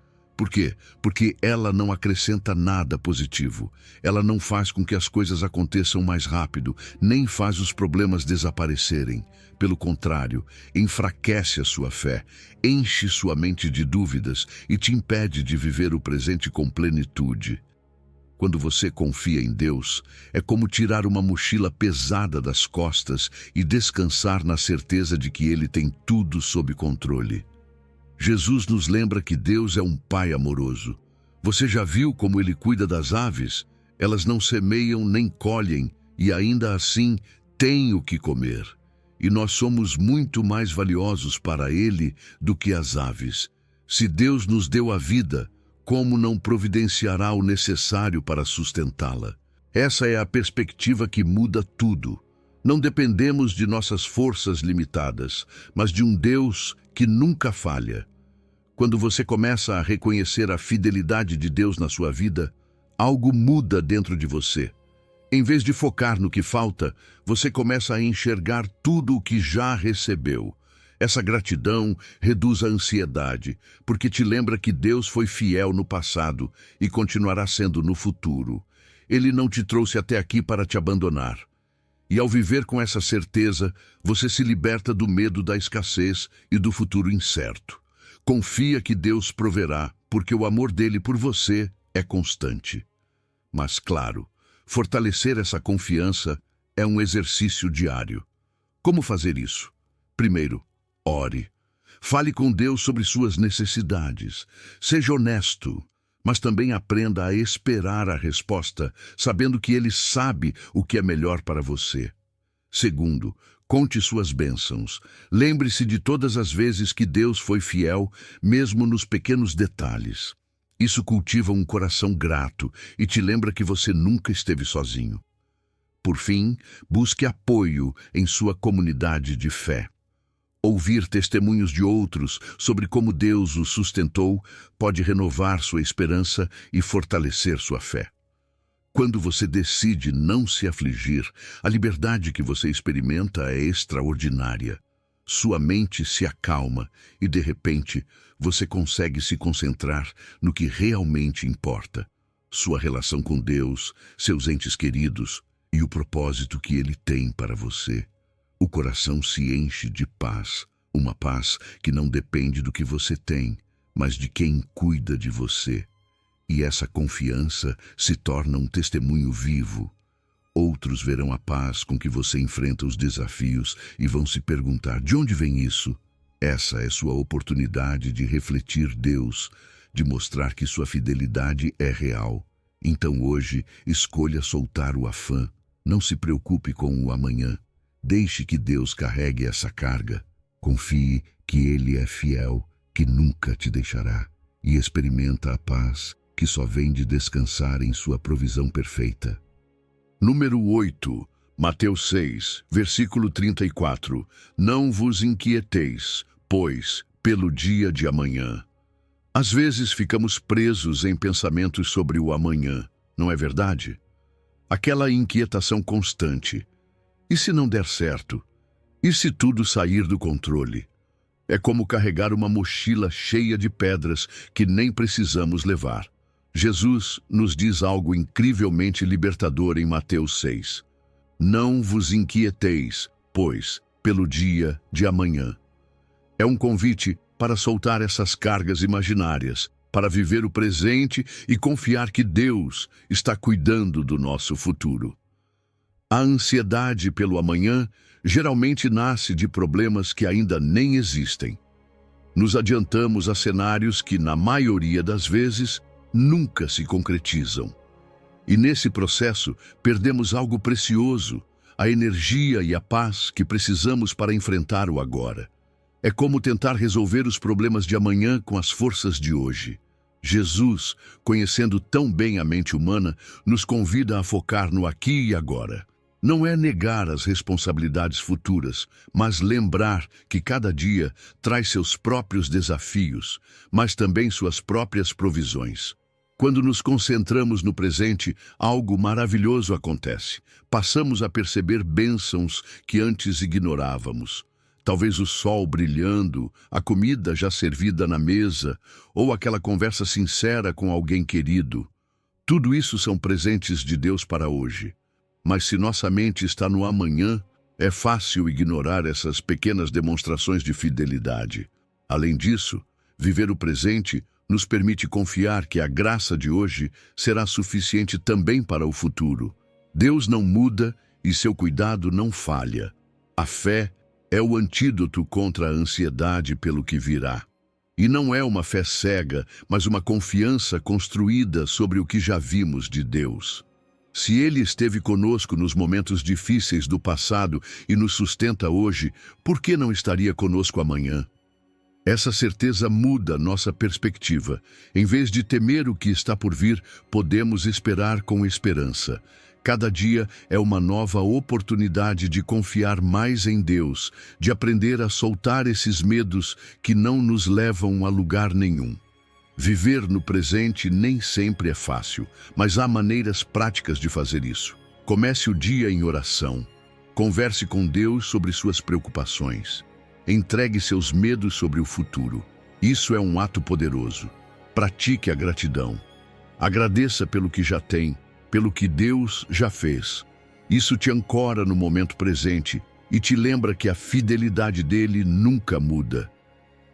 Por quê? Porque ela não acrescenta nada positivo. Ela não faz com que as coisas aconteçam mais rápido, nem faz os problemas desaparecerem. Pelo contrário, enfraquece a sua fé, enche sua mente de dúvidas e te impede de viver o presente com plenitude. Quando você confia em Deus, é como tirar uma mochila pesada das costas e descansar na certeza de que Ele tem tudo sob controle. Jesus nos lembra que Deus é um Pai amoroso. Você já viu como Ele cuida das aves? Elas não semeiam nem colhem e ainda assim têm o que comer. E nós somos muito mais valiosos para Ele do que as aves. Se Deus nos deu a vida, como não providenciará o necessário para sustentá-la? Essa é a perspectiva que muda tudo. Não dependemos de nossas forças limitadas, mas de um Deus que nunca falha. Quando você começa a reconhecer a fidelidade de Deus na sua vida, algo muda dentro de você. Em vez de focar no que falta, você começa a enxergar tudo o que já recebeu. Essa gratidão reduz a ansiedade, porque te lembra que Deus foi fiel no passado e continuará sendo no futuro. Ele não te trouxe até aqui para te abandonar. E ao viver com essa certeza, você se liberta do medo da escassez e do futuro incerto. Confia que Deus proverá, porque o amor dele por você é constante. Mas, claro, fortalecer essa confiança é um exercício diário. Como fazer isso? Primeiro, ore. Fale com Deus sobre suas necessidades. Seja honesto, mas também aprenda a esperar a resposta, sabendo que Ele sabe o que é melhor para você. Segundo, conte suas bênçãos. Lembre-se de todas as vezes que Deus foi fiel, mesmo nos pequenos detalhes. Isso cultiva um coração grato e te lembra que você nunca esteve sozinho. Por fim, busque apoio em sua comunidade de fé. Ouvir testemunhos de outros sobre como Deus o sustentou pode renovar sua esperança e fortalecer sua fé. Quando você decide não se afligir, a liberdade que você experimenta é extraordinária. Sua mente se acalma e, de repente, você consegue se concentrar no que realmente importa: sua relação com Deus, seus entes queridos e o propósito que Ele tem para você. O coração se enche de paz, uma paz que não depende do que você tem, mas de quem cuida de você. E essa confiança se torna um testemunho vivo. Outros verão a paz com que você enfrenta os desafios e vão se perguntar: de onde vem isso? Essa é sua oportunidade de refletir Deus, de mostrar que sua fidelidade é real. Então hoje, escolha soltar o afã. Não se preocupe com o amanhã. Deixe que Deus carregue essa carga. Confie que Ele é fiel, que nunca te deixará. E experimenta a paz que só vem de descansar em sua provisão perfeita. Número 8, Mateus 6, versículo 34. Não vos inquieteis, pois, pelo dia de amanhã. Às vezes ficamos presos em pensamentos sobre o amanhã, não é verdade? Aquela inquietação constante. E se não der certo? E se tudo sair do controle? É como carregar uma mochila cheia de pedras que nem precisamos levar. Jesus nos diz algo incrivelmente libertador em Mateus 6. Não vos inquieteis, pois, pelo dia de amanhã. É um convite para soltar essas cargas imaginárias, para viver o presente e confiar que Deus está cuidando do nosso futuro. A ansiedade pelo amanhã geralmente nasce de problemas que ainda nem existem. Nos adiantamos a cenários que, na maioria das vezes, nunca se concretizam. E nesse processo, perdemos algo precioso, a energia e a paz que precisamos para enfrentar o agora. É como tentar resolver os problemas de amanhã com as forças de hoje. Jesus, conhecendo tão bem a mente humana, nos convida a focar no aqui e agora. Não é negar as responsabilidades futuras, mas lembrar que cada dia traz seus próprios desafios, mas também suas próprias provisões. Quando nos concentramos no presente, algo maravilhoso acontece. Passamos a perceber bênçãos que antes ignorávamos. Talvez o sol brilhando, a comida já servida na mesa, ou aquela conversa sincera com alguém querido. Tudo isso são presentes de Deus para hoje. Mas se nossa mente está no amanhã, é fácil ignorar essas pequenas demonstrações de fidelidade. Além disso, viver o presente nos permite confiar que a graça de hoje será suficiente também para o futuro. Deus não muda e seu cuidado não falha. A fé é o antídoto contra a ansiedade pelo que virá. E não é uma fé cega, mas uma confiança construída sobre o que já vimos de Deus. Se Ele esteve conosco nos momentos difíceis do passado e nos sustenta hoje, por que não estaria conosco amanhã? Essa certeza muda nossa perspectiva. Em vez de temer o que está por vir, podemos esperar com esperança. Cada dia é uma nova oportunidade de confiar mais em Deus, de aprender a soltar esses medos que não nos levam a lugar nenhum. Viver no presente nem sempre é fácil, mas há maneiras práticas de fazer isso. Comece o dia em oração. Converse com Deus sobre suas preocupações. Entregue seus medos sobre o futuro. Isso é um ato poderoso. Pratique a gratidão. Agradeça pelo que já tem, pelo que Deus já fez. Isso te ancora no momento presente e te lembra que a fidelidade dele nunca muda.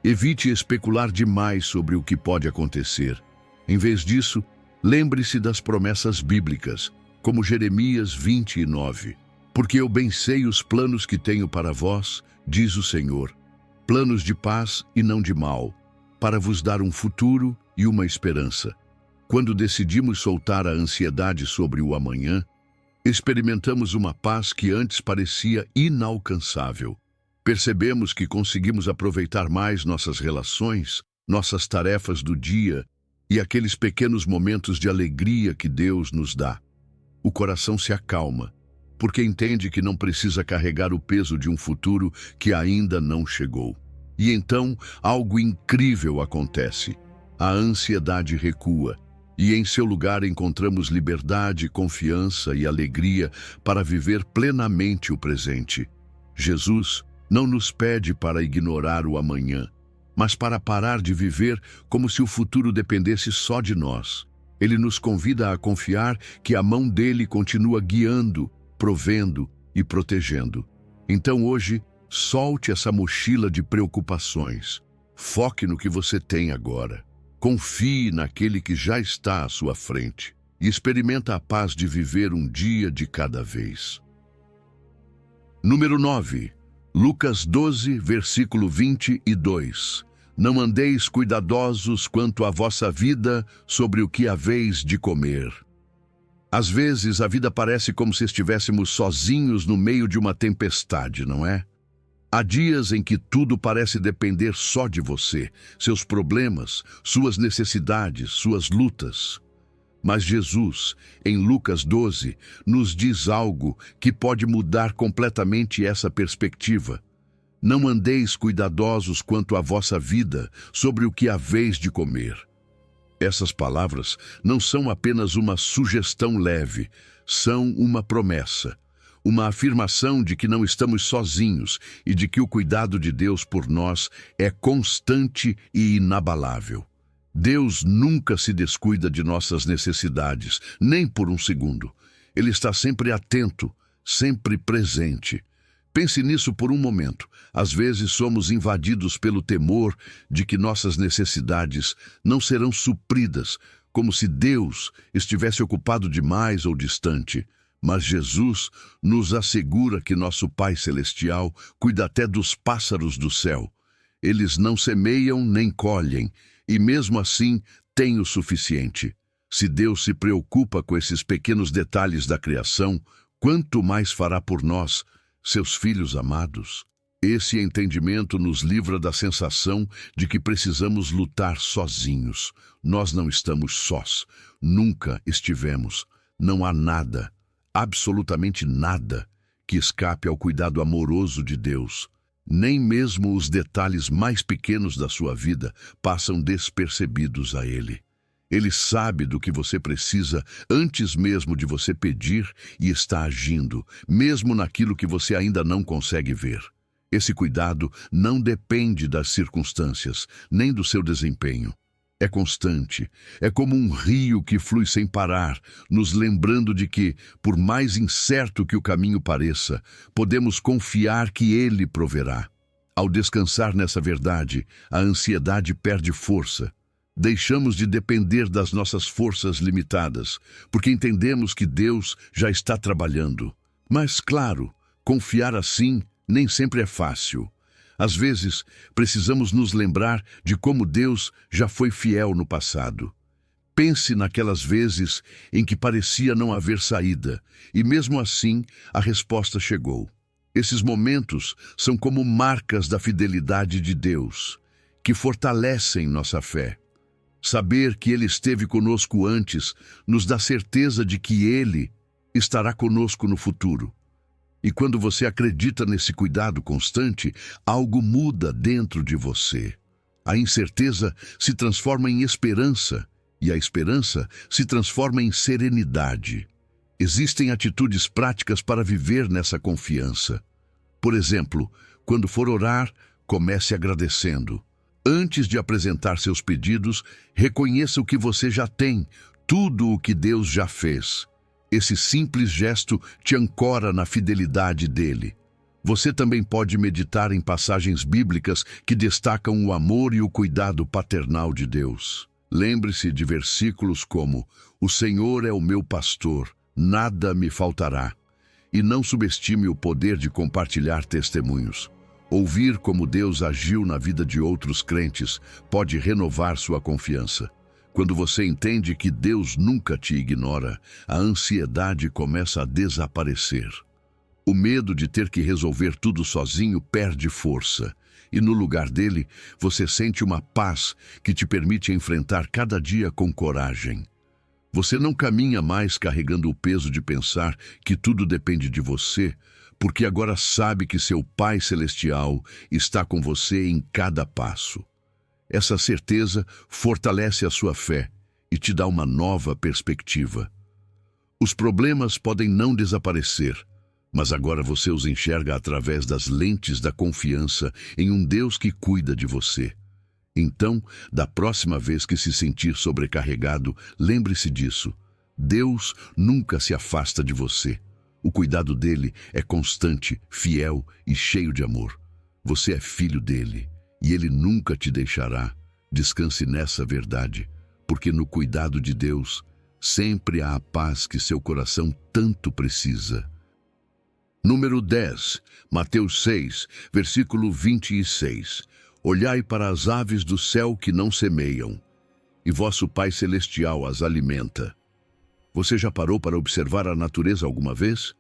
Evite especular demais sobre o que pode acontecer. Em vez disso, lembre-se das promessas bíblicas, como Jeremias 29. Porque eu bem sei os planos que tenho para vós, diz o Senhor, planos de paz e não de mal, para vos dar um futuro e uma esperança. Quando decidimos soltar a ansiedade sobre o amanhã, experimentamos uma paz que antes parecia inalcançável. Percebemos que conseguimos aproveitar mais nossas relações, nossas tarefas do dia e aqueles pequenos momentos de alegria que Deus nos dá. O coração se acalma, porque entende que não precisa carregar o peso de um futuro que ainda não chegou. E então, algo incrível acontece. A ansiedade recua, e em seu lugar encontramos liberdade, confiança e alegria para viver plenamente o presente. Jesus não nos pede para ignorar o amanhã, mas para parar de viver como se o futuro dependesse só de nós. Ele nos convida a confiar que a mão dele continua guiando, provendo e protegendo. Então hoje, solte essa mochila de preocupações. Foque no que você tem agora. Confie naquele que já está à sua frente e experimenta a paz de viver um dia de cada vez. Número 9. Lucas 12, versículo 22. Não andeis cuidadosos quanto à vossa vida sobre o que haveis de comer. Às vezes a vida parece como se estivéssemos sozinhos no meio de uma tempestade, não é? Há dias em que tudo parece depender só de você, seus problemas, suas necessidades, suas lutas. Mas Jesus, em Lucas 12, nos diz algo que pode mudar completamente essa perspectiva. Não andeis cuidadosos quanto à vossa vida sobre o que haveis de comer. Essas palavras não são apenas uma sugestão leve, são uma promessa. Uma afirmação de que não estamos sozinhos e de que o cuidado de Deus por nós é constante e inabalável. Deus nunca se descuida de nossas necessidades, nem por um segundo. Ele está sempre atento, sempre presente. Pense nisso por um momento. Às vezes somos invadidos pelo temor de que nossas necessidades não serão supridas, como se Deus estivesse ocupado demais ou distante. Mas Jesus nos assegura que nosso Pai Celestial cuida até dos pássaros do céu. Eles não semeiam nem colhem, e mesmo assim têm o suficiente. Se Deus se preocupa com esses pequenos detalhes da criação, quanto mais fará por nós, seus filhos amados? Esse entendimento nos livra da sensação de que precisamos lutar sozinhos. Nós não estamos sós, nunca estivemos. Não há nada, absolutamente nada, que escape ao cuidado amoroso de Deus. Nem mesmo os detalhes mais pequenos da sua vida passam despercebidos a Ele. Ele sabe do que você precisa antes mesmo de você pedir e está agindo, mesmo naquilo que você ainda não consegue ver. Esse cuidado não depende das circunstâncias, nem do seu desempenho. É constante, é como um rio que flui sem parar, nos lembrando de que, por mais incerto que o caminho pareça, podemos confiar que Ele proverá. Ao descansar nessa verdade, a ansiedade perde força. Deixamos de depender das nossas forças limitadas, porque entendemos que Deus já está trabalhando. Mas, claro, confiar assim nem sempre é fácil. Às vezes, precisamos nos lembrar de como Deus já foi fiel no passado. Pense naquelas vezes em que parecia não haver saída, e mesmo assim a resposta chegou. Esses momentos são como marcas da fidelidade de Deus, que fortalecem nossa fé. Saber que Ele esteve conosco antes nos dá certeza de que Ele estará conosco no futuro. E quando você acredita nesse cuidado constante, algo muda dentro de você. A incerteza se transforma em esperança, e a esperança se transforma em serenidade. Existem atitudes práticas para viver nessa confiança. Por exemplo, quando for orar, comece agradecendo. Antes de apresentar seus pedidos, reconheça o que você já tem, tudo o que Deus já fez. Esse simples gesto te ancora na fidelidade dele. Você também pode meditar em passagens bíblicas que destacam o amor e o cuidado paternal de Deus. Lembre-se de versículos como: "O Senhor é o meu pastor, nada me faltará." E não subestime o poder de compartilhar testemunhos. Ouvir como Deus agiu na vida de outros crentes pode renovar sua confiança. Quando você entende que Deus nunca te ignora, a ansiedade começa a desaparecer. O medo de ter que resolver tudo sozinho perde força, e no lugar dele, você sente uma paz que te permite enfrentar cada dia com coragem. Você não caminha mais carregando o peso de pensar que tudo depende de você, porque agora sabe que seu Pai Celestial está com você em cada passo. Essa certeza fortalece a sua fé e te dá uma nova perspectiva. Os problemas podem não desaparecer, mas agora você os enxerga através das lentes da confiança em um Deus que cuida de você. Então, da próxima vez que se sentir sobrecarregado, lembre-se disso. Deus nunca se afasta de você. O cuidado dele é constante, fiel e cheio de amor. Você é filho dele e ele nunca te deixará. Descanse nessa verdade, porque no cuidado de Deus sempre há a paz que seu coração tanto precisa. Número 10, Mateus 6, versículo 26. Olhai para as aves do céu que não semeiam, e vosso Pai Celestial as alimenta. Você já parou para observar a natureza alguma vez?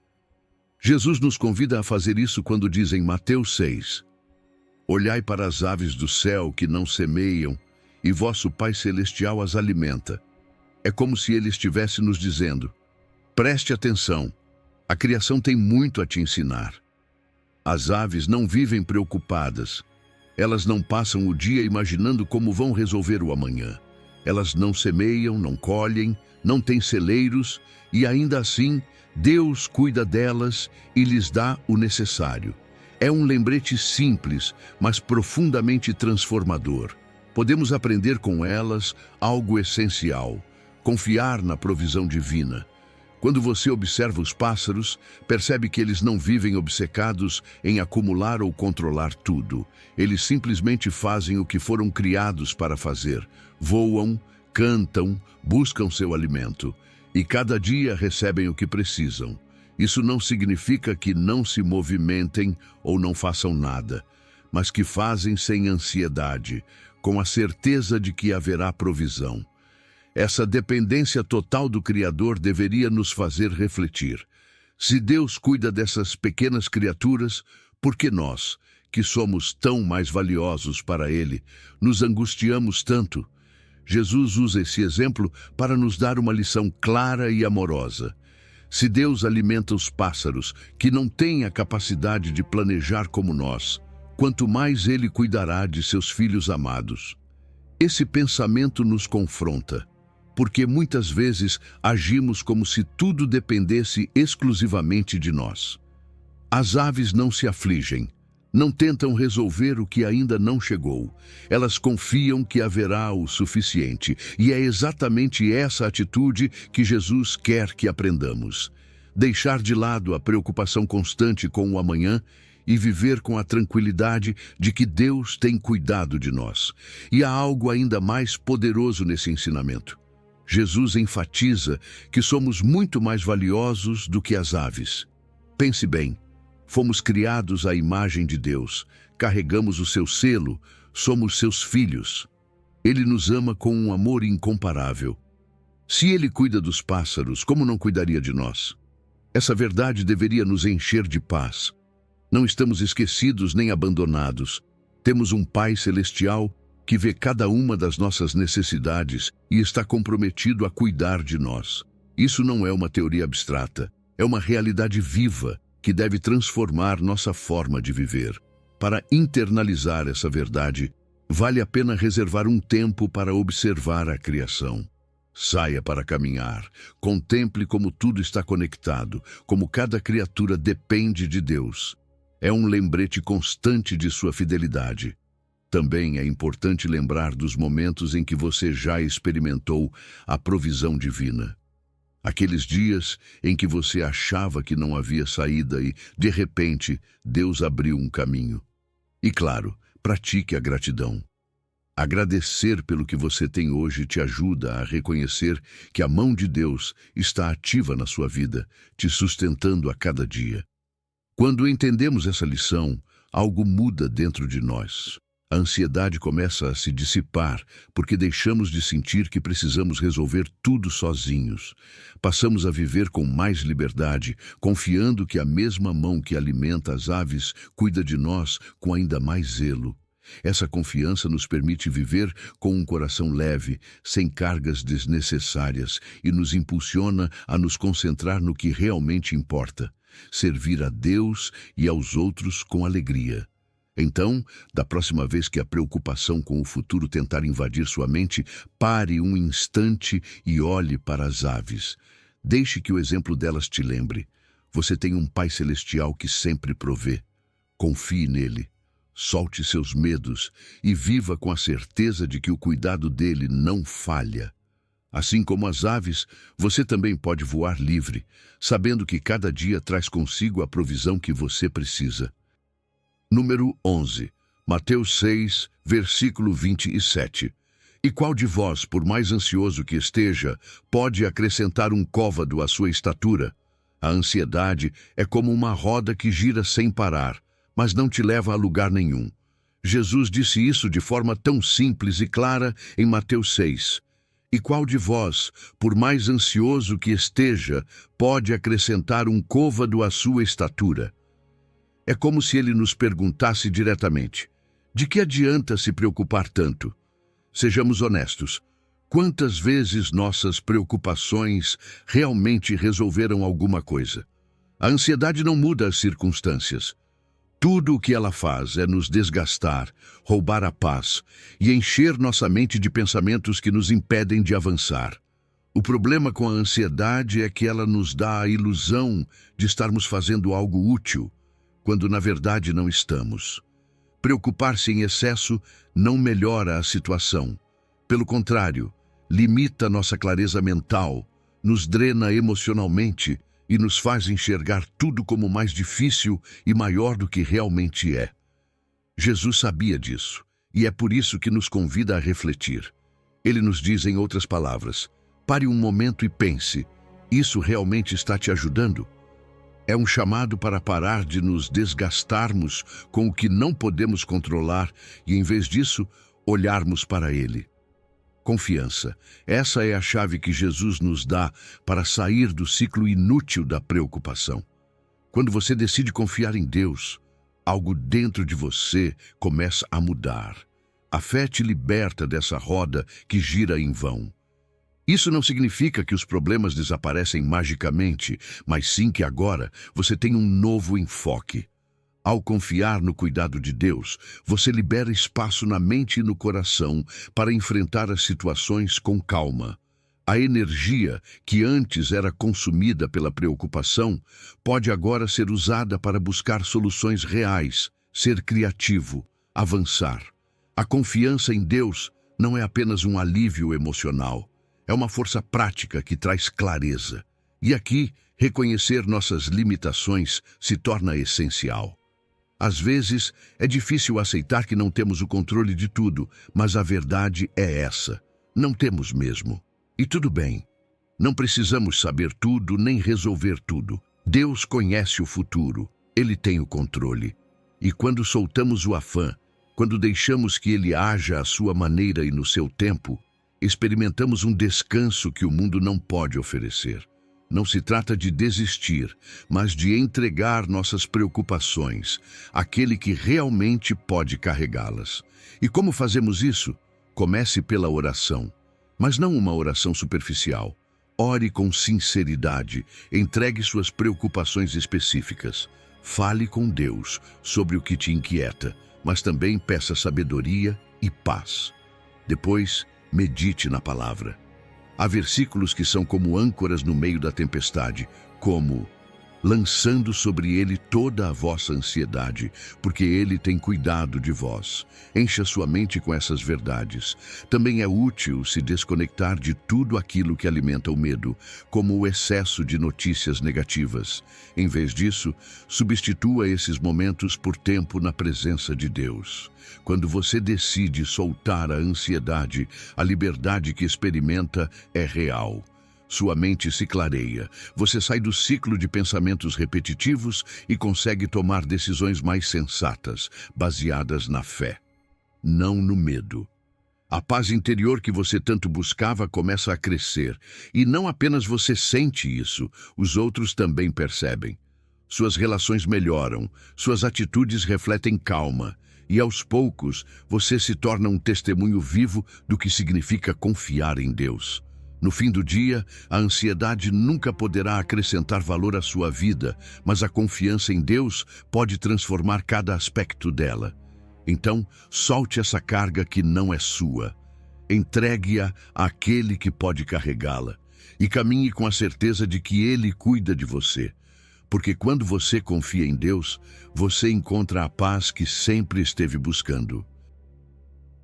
Jesus nos convida a fazer isso quando diz em Mateus 6: Olhai para as aves do céu que não semeiam, e vosso Pai Celestial as alimenta. É como se ele estivesse nos dizendo: preste atenção, a criação tem muito a te ensinar. As aves não vivem preocupadas. Elas não passam o dia imaginando como vão resolver o amanhã. Elas não semeiam, não colhem, não têm celeiros e ainda assim Deus cuida delas e lhes dá o necessário. É um lembrete simples, mas profundamente transformador. Podemos aprender com elas algo essencial: confiar na provisão divina. Quando você observa os pássaros, percebe que eles não vivem obcecados em acumular ou controlar tudo. Eles simplesmente fazem o que foram criados para fazer. Voam, cantam, buscam seu alimento. E cada dia recebem o que precisam. Isso não significa que não se movimentem ou não façam nada, mas que fazem sem ansiedade, com a certeza de que haverá provisão. Essa dependência total do Criador deveria nos fazer refletir. Se Deus cuida dessas pequenas criaturas, por que nós, que somos tão mais valiosos para Ele, nos angustiamos tanto? Jesus usa esse exemplo para nos dar uma lição clara e amorosa. Se Deus alimenta os pássaros, que não têm a capacidade de planejar como nós, quanto mais Ele cuidará de seus filhos amados. Esse pensamento nos confronta, porque muitas vezes agimos como se tudo dependesse exclusivamente de nós. As aves não se afligem, não tentam resolver o que ainda não chegou. Elas confiam que haverá o suficiente, e é exatamente essa atitude que Jesus quer que aprendamos. Deixar de lado a preocupação constante com o amanhã e viver com a tranquilidade de que Deus tem cuidado de nós. E há algo ainda mais poderoso nesse ensinamento. Jesus enfatiza que somos muito mais valiosos do que as aves. Pense bem, fomos criados à imagem de Deus, carregamos o seu selo, somos seus filhos. Ele nos ama com um amor incomparável. Se Ele cuida dos pássaros, como não cuidaria de nós? Essa verdade deveria nos encher de paz. Não estamos esquecidos nem abandonados. Temos um Pai Celestial que vê cada uma das nossas necessidades e está comprometido a cuidar de nós. Isso não é uma teoria abstrata, é uma realidade viva que deve transformar nossa forma de viver. Para internalizar essa verdade, vale a pena reservar um tempo para observar a criação. Saia para caminhar, contemple como tudo está conectado, como cada criatura depende de Deus. É um lembrete constante de sua fidelidade. Também é importante lembrar dos momentos em que você já experimentou a provisão divina. Aqueles dias em que você achava que não havia saída e, de repente, Deus abriu um caminho. E, claro, pratique a gratidão. Agradecer pelo que você tem hoje te ajuda a reconhecer que a mão de Deus está ativa na sua vida, te sustentando a cada dia. Quando entendemos essa lição, algo muda dentro de nós. A ansiedade começa a se dissipar porque deixamos de sentir que precisamos resolver tudo sozinhos. Passamos a viver com mais liberdade, confiando que a mesma mão que alimenta as aves cuida de nós com ainda mais zelo. Essa confiança nos permite viver com um coração leve, sem cargas desnecessárias, e nos impulsiona a nos concentrar no que realmente importa: servir a Deus e aos outros com alegria. Então, da próxima vez que a preocupação com o futuro tentar invadir sua mente, pare um instante e olhe para as aves. Deixe que o exemplo delas te lembre. Você tem um Pai Celestial que sempre provê. Confie nele. Solte seus medos e viva com a certeza de que o cuidado dele não falha. Assim como as aves, você também pode voar livre, sabendo que cada dia traz consigo a provisão que você precisa. Número 11, Mateus 6, versículo 27. E qual de vós, por mais ansioso que esteja, pode acrescentar um côvado à sua estatura? A ansiedade é como uma roda que gira sem parar, mas não te leva a lugar nenhum. Jesus disse isso de forma tão simples e clara em Mateus 6. E qual de vós, por mais ansioso que esteja, pode acrescentar um côvado à sua estatura? É como se ele nos perguntasse diretamente: de que adianta se preocupar tanto? Sejamos honestos. Quantas vezes nossas preocupações realmente resolveram alguma coisa? A ansiedade não muda as circunstâncias. Tudo o que ela faz é nos desgastar, roubar a paz e encher nossa mente de pensamentos que nos impedem de avançar. O problema com a ansiedade é que ela nos dá a ilusão de estarmos fazendo algo útil, quando na verdade não estamos. Preocupar-se em excesso não melhora a situação. Pelo contrário, limita nossa clareza mental, nos drena emocionalmente e nos faz enxergar tudo como mais difícil e maior do que realmente é. Jesus sabia disso, e é por isso que nos convida a refletir. Ele nos diz, em outras palavras, pare um momento e pense, isso realmente está te ajudando? É um chamado para parar de nos desgastarmos com o que não podemos controlar e, em vez disso, olharmos para Ele. Confiança. Essa é a chave que Jesus nos dá para sair do ciclo inútil da preocupação. Quando você decide confiar em Deus, algo dentro de você começa a mudar. A fé te liberta dessa roda que gira em vão. Isso não significa que os problemas desaparecem magicamente, mas sim que agora você tem um novo enfoque. Ao confiar no cuidado de Deus, você libera espaço na mente e no coração para enfrentar as situações com calma. A energia que antes era consumida pela preocupação pode agora ser usada para buscar soluções reais, ser criativo, avançar. A confiança em Deus não é apenas um alívio emocional, é uma força prática que traz clareza. E aqui, reconhecer nossas limitações se torna essencial. Às vezes, é difícil aceitar que não temos o controle de tudo, mas a verdade é essa. Não temos mesmo. E tudo bem. Não precisamos saber tudo nem resolver tudo. Deus conhece o futuro. Ele tem o controle. E quando soltamos o afã, quando deixamos que Ele haja à sua maneira e no seu tempo, experimentamos um descanso que o mundo não pode oferecer. Não se trata de desistir, mas de entregar nossas preocupações àquele que realmente pode carregá-las. E como fazemos isso? Comece pela oração, mas não uma oração superficial. Ore com sinceridade, entregue suas preocupações específicas. Fale com Deus sobre o que te inquieta, mas também peça sabedoria e paz. Depois, medite na palavra. Há versículos que são como âncoras no meio da tempestade, como lançando sobre ele toda a vossa ansiedade, porque ele tem cuidado de vós. Encha sua mente com essas verdades. Também é útil se desconectar de tudo aquilo que alimenta o medo, como o excesso de notícias negativas. Em vez disso, substitua esses momentos por tempo na presença de Deus. Quando você decide soltar a ansiedade, a liberdade que experimenta é real. Sua mente se clareia, você sai do ciclo de pensamentos repetitivos e consegue tomar decisões mais sensatas, baseadas na fé, não no medo. A paz interior que você tanto buscava começa a crescer, e não apenas você sente isso, os outros também percebem. Suas relações melhoram, suas atitudes refletem calma, e aos poucos você se torna um testemunho vivo do que significa confiar em Deus. No fim do dia, a ansiedade nunca poderá acrescentar valor à sua vida, mas a confiança em Deus pode transformar cada aspecto dela. Então, solte essa carga que não é sua. Entregue-a àquele que pode carregá-la e caminhe com a certeza de que Ele cuida de você. Porque quando você confia em Deus, você encontra a paz que sempre esteve buscando.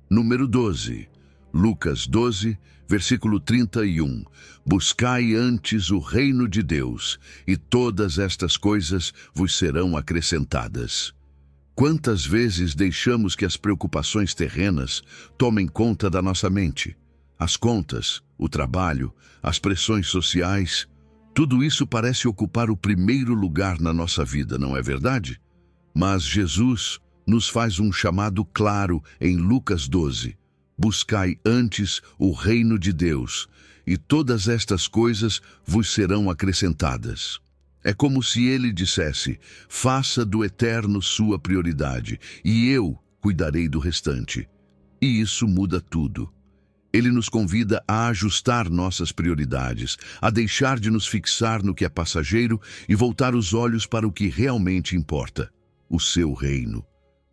Número 12. Lucas 12, versículo 31. Buscai antes o reino de Deus, e todas estas coisas vos serão acrescentadas. Quantas vezes deixamos que as preocupações terrenas tomem conta da nossa mente? As contas, o trabalho, as pressões sociais, tudo isso parece ocupar o primeiro lugar na nossa vida, não é verdade? Mas Jesus nos faz um chamado claro em Lucas 12. Buscai antes o reino de Deus, e todas estas coisas vos serão acrescentadas. É como se ele dissesse, faça do eterno sua prioridade, e eu cuidarei do restante. E isso muda tudo. Ele nos convida a ajustar nossas prioridades, a deixar de nos fixar no que é passageiro e voltar os olhos para o que realmente importa, o seu reino.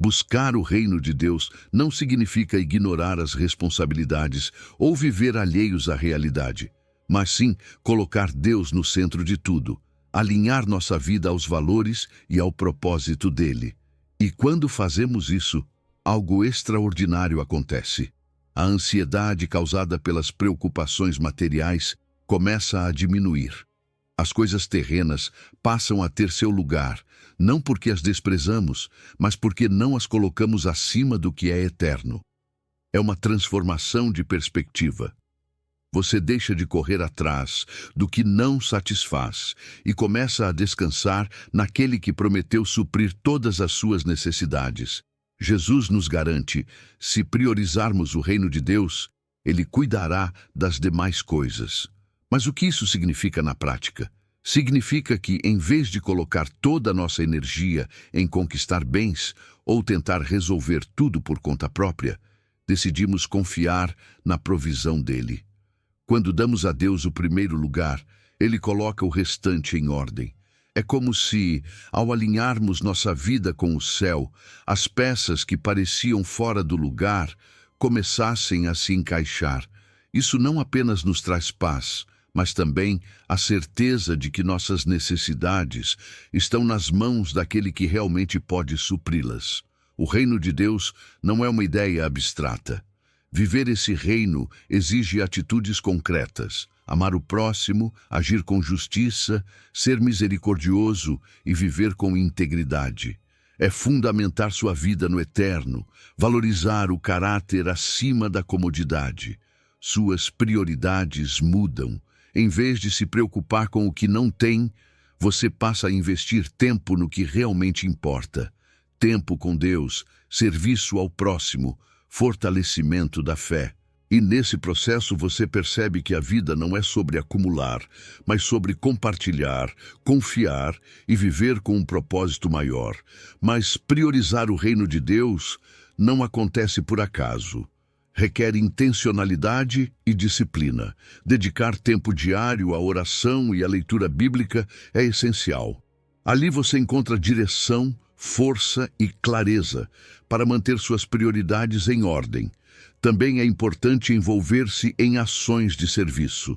Buscar o reino de Deus não significa ignorar as responsabilidades ou viver alheios à realidade, mas sim colocar Deus no centro de tudo, alinhar nossa vida aos valores e ao propósito dele. E quando fazemos isso, algo extraordinário acontece. A ansiedade causada pelas preocupações materiais começa a diminuir. As coisas terrenas passam a ter seu lugar, não porque as desprezamos, mas porque não as colocamos acima do que é eterno. É uma transformação de perspectiva. Você deixa de correr atrás do que não satisfaz e começa a descansar naquele que prometeu suprir todas as suas necessidades. Jesus nos garante, se priorizarmos o reino de Deus, Ele cuidará das demais coisas. Mas o que isso significa na prática? Significa que, em vez de colocar toda a nossa energia em conquistar bens ou tentar resolver tudo por conta própria, decidimos confiar na provisão dele. Quando damos a Deus o primeiro lugar, Ele coloca o restante em ordem. É como se, ao alinharmos nossa vida com o céu, as peças que pareciam fora do lugar começassem a se encaixar. Isso não apenas nos traz paz, mas também a certeza de que nossas necessidades estão nas mãos daquele que realmente pode supri-las. O reino de Deus não é uma ideia abstrata. Viver esse reino exige atitudes concretas. Amar o próximo, agir com justiça, ser misericordioso e viver com integridade. É fundamentar sua vida no eterno, valorizar o caráter acima da comodidade. Suas prioridades mudam. Em vez de se preocupar com o que não tem, você passa a investir tempo no que realmente importa. Tempo com Deus, serviço ao próximo, fortalecimento da fé. E nesse processo você percebe que a vida não é sobre acumular, mas sobre compartilhar, confiar e viver com um propósito maior. Mas priorizar o reino de Deus não acontece por acaso. Requer intencionalidade e disciplina. Dedicar tempo diário à oração e à leitura bíblica é essencial. Ali você encontra direção, força e clareza para manter suas prioridades em ordem. Também é importante envolver-se em ações de serviço.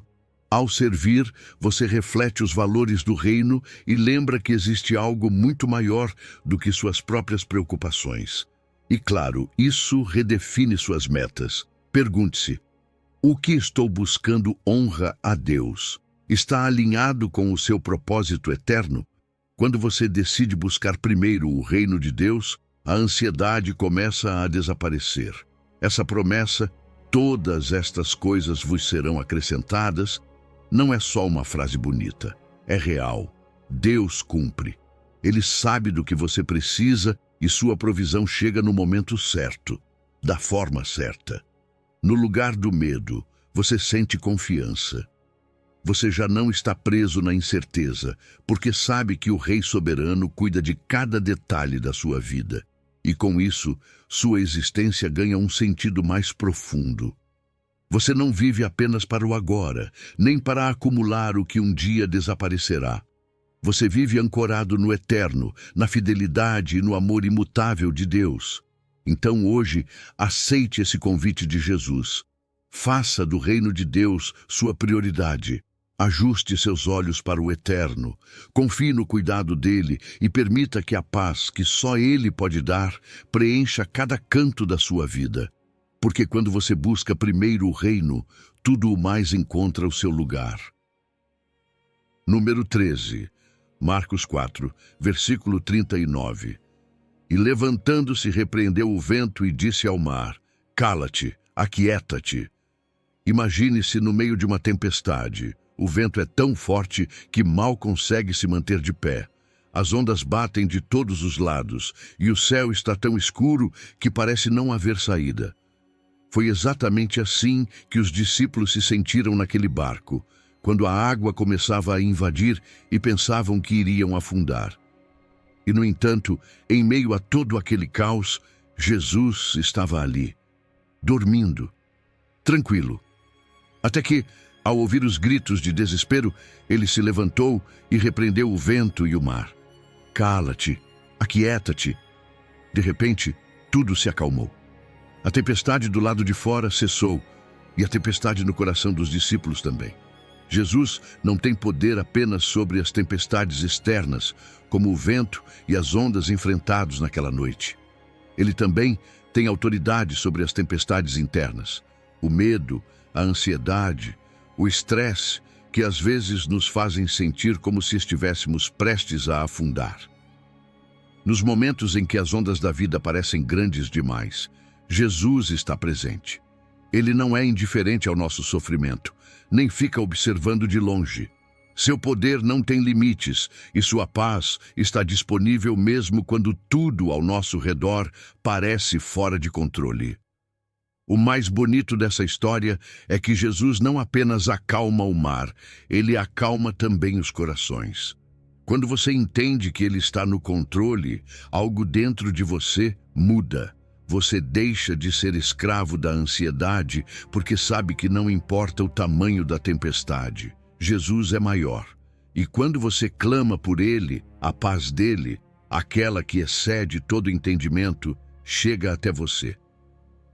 Ao servir, você reflete os valores do reino e lembra que existe algo muito maior do que suas próprias preocupações. E claro, isso redefine suas metas. Pergunte-se: o que estou buscando honra a Deus? Está alinhado com o seu propósito eterno? Quando você decide buscar primeiro o reino de Deus, a ansiedade começa a desaparecer. Essa promessa, todas estas coisas vos serão acrescentadas, não é só uma frase bonita, é real. Deus cumpre. Ele sabe do que você precisa e sua provisão chega no momento certo, da forma certa. No lugar do medo, você sente confiança. Você já não está preso na incerteza, porque sabe que o Rei Soberano cuida de cada detalhe da sua vida. E com isso, sua existência ganha um sentido mais profundo. Você não vive apenas para o agora, nem para acumular o que um dia desaparecerá. Você vive ancorado no eterno, na fidelidade e no amor imutável de Deus. Então hoje, aceite esse convite de Jesus. Faça do reino de Deus sua prioridade. Ajuste seus olhos para o eterno, confie no cuidado dele e permita que a paz que só ele pode dar preencha cada canto da sua vida. Porque quando você busca primeiro o reino, tudo o mais encontra o seu lugar. Número 13, Marcos 4, versículo 39. E levantando-se repreendeu o vento e disse ao mar: cala-te, aquieta-te. Imagine-se no meio de uma tempestade. O vento é tão forte que mal consegue se manter de pé. As ondas batem de todos os lados e o céu está tão escuro que parece não haver saída. Foi exatamente assim que os discípulos se sentiram naquele barco, quando a água começava a invadir e pensavam que iriam afundar. E, no entanto, em meio a todo aquele caos, Jesus estava ali, dormindo, tranquilo. Até que, ao ouvir os gritos de desespero, ele se levantou e repreendeu o vento e o mar. Cala-te, aquieta-te. De repente, tudo se acalmou. A tempestade do lado de fora cessou, e a tempestade no coração dos discípulos também. Jesus não tem poder apenas sobre as tempestades externas, como o vento e as ondas enfrentados naquela noite. Ele também tem autoridade sobre as tempestades internas, o medo, a ansiedade, o estresse, que às vezes nos fazem sentir como se estivéssemos prestes a afundar. Nos momentos em que as ondas da vida parecem grandes demais, Jesus está presente. Ele não é indiferente ao nosso sofrimento, nem fica observando de longe. Seu poder não tem limites e sua paz está disponível mesmo quando tudo ao nosso redor parece fora de controle. O mais bonito dessa história é que Jesus não apenas acalma o mar, ele acalma também os corações. Quando você entende que ele está no controle, algo dentro de você muda. Você deixa de ser escravo da ansiedade porque sabe que não importa o tamanho da tempestade. Jesus é maior. E quando você clama por ele, a paz dele, aquela que excede todo entendimento, chega até você.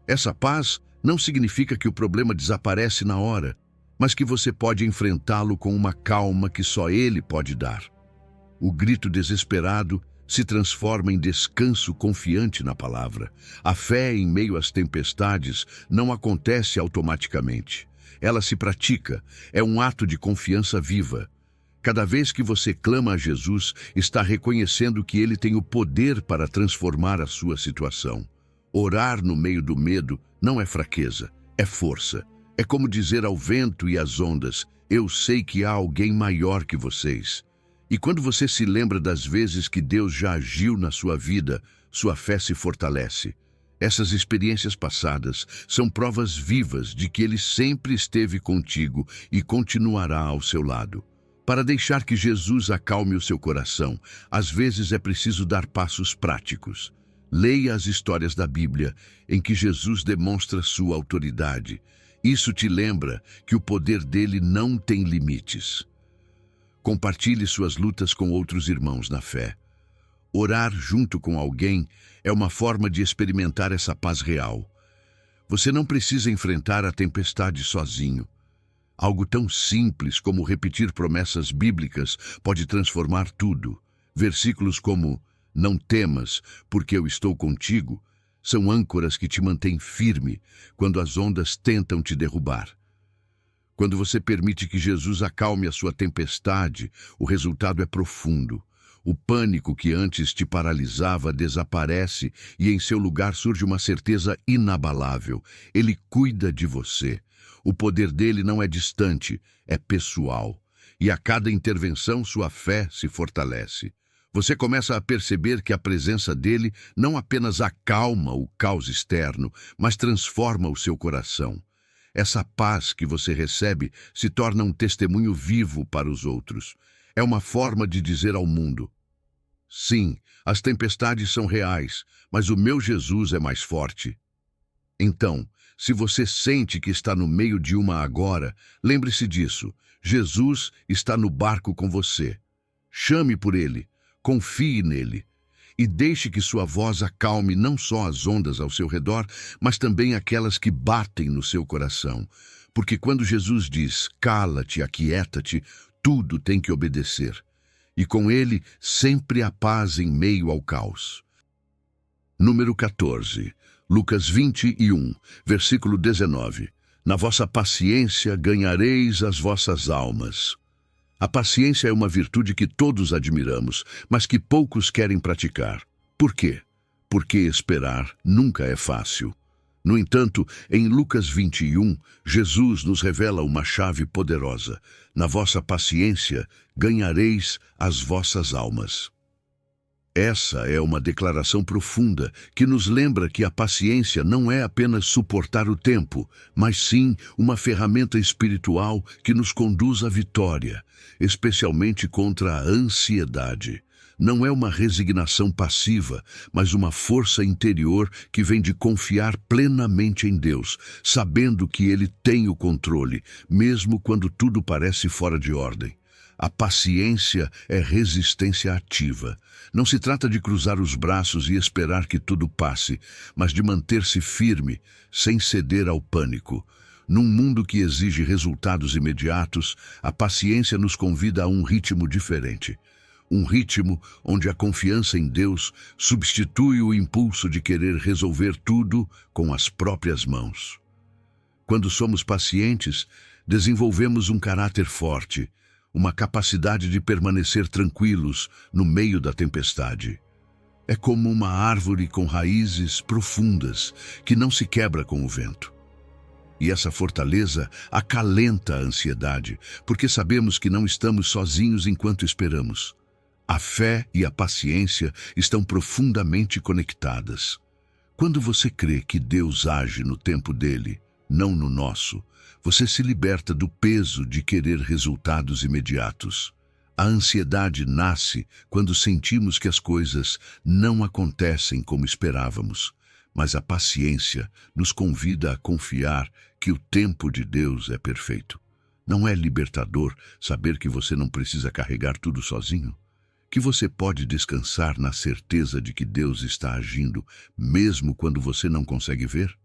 Essa paz não significa que o problema desaparece na hora, mas que você pode enfrentá-lo com uma calma que só ele pode dar. O grito desesperado se transforma em descanso confiante na palavra. A fé em meio às tempestades não acontece automaticamente. Ela se pratica, é um ato de confiança viva. Cada vez que você clama a Jesus, está reconhecendo que ele tem o poder para transformar a sua situação. Orar no meio do medo não é fraqueza, é força. É como dizer ao vento e às ondas, eu sei que há alguém maior que vocês. E quando você se lembra das vezes que Deus já agiu na sua vida, sua fé se fortalece. Essas experiências passadas são provas vivas de que Ele sempre esteve contigo e continuará ao seu lado. Para deixar que Jesus acalme o seu coração, às vezes é preciso dar passos práticos. Leia as histórias da Bíblia em que Jesus demonstra sua autoridade. Isso te lembra que o poder dele não tem limites. Compartilhe suas lutas com outros irmãos na fé. Orar junto com alguém é uma forma de experimentar essa paz real. Você não precisa enfrentar a tempestade sozinho. Algo tão simples como repetir promessas bíblicas pode transformar tudo. Versículos como "Não temas, porque eu estou contigo", são âncoras que te mantêm firme quando as ondas tentam te derrubar. Quando você permite que Jesus acalme a sua tempestade, o resultado é profundo. O pânico que antes te paralisava desaparece e em seu lugar surge uma certeza inabalável. Ele cuida de você. O poder dele não é distante, é pessoal. E a cada intervenção sua fé se fortalece. Você começa a perceber que a presença dele não apenas acalma o caos externo, mas transforma o seu coração. Essa paz que você recebe se torna um testemunho vivo para os outros. É uma forma de dizer ao mundo: sim, as tempestades são reais, mas o meu Jesus é mais forte. Então, se você sente que está no meio de uma agora, lembre-se disso. Jesus está no barco com você. Chame por ele, confie nele. E deixe que sua voz acalme não só as ondas ao seu redor, mas também aquelas que batem no seu coração. Porque quando Jesus diz, cala-te, aquieta-te, tudo tem que obedecer. E com ele, sempre há paz em meio ao caos. Número 14, Lucas 21, versículo 19. Na vossa paciência ganhareis as vossas almas. A paciência é uma virtude que todos admiramos, mas que poucos querem praticar. Por quê? Porque esperar nunca é fácil. No entanto, em Lucas 21, Jesus nos revela uma chave poderosa. Na vossa paciência ganhareis as vossas almas. Essa é uma declaração profunda que nos lembra que a paciência não é apenas suportar o tempo, mas sim uma ferramenta espiritual que nos conduz à vitória, especialmente contra a ansiedade. Não é uma resignação passiva, mas uma força interior que vem de confiar plenamente em Deus, sabendo que Ele tem o controle, mesmo quando tudo parece fora de ordem. A paciência é resistência ativa. Não se trata de cruzar os braços e esperar que tudo passe, mas de manter-se firme, sem ceder ao pânico. Num mundo que exige resultados imediatos, a paciência nos convida a um ritmo diferente. Um ritmo onde a confiança em Deus substitui o impulso de querer resolver tudo com as próprias mãos. Quando somos pacientes, desenvolvemos um caráter forte, uma capacidade de permanecer tranquilos no meio da tempestade. É como uma árvore com raízes profundas que não se quebra com o vento. E essa fortaleza acalenta a ansiedade, porque sabemos que não estamos sozinhos enquanto esperamos. A fé e a paciência estão profundamente conectadas. Quando você crê que Deus age no tempo dele, não no nosso, você se liberta do peso de querer resultados imediatos. A ansiedade nasce quando sentimos que as coisas não acontecem como esperávamos, mas a paciência nos convida a confiar que o tempo de Deus é perfeito. Não é libertador saber que você não precisa carregar tudo sozinho? Que você pode descansar na certeza de que Deus está agindo, mesmo quando você não consegue ver?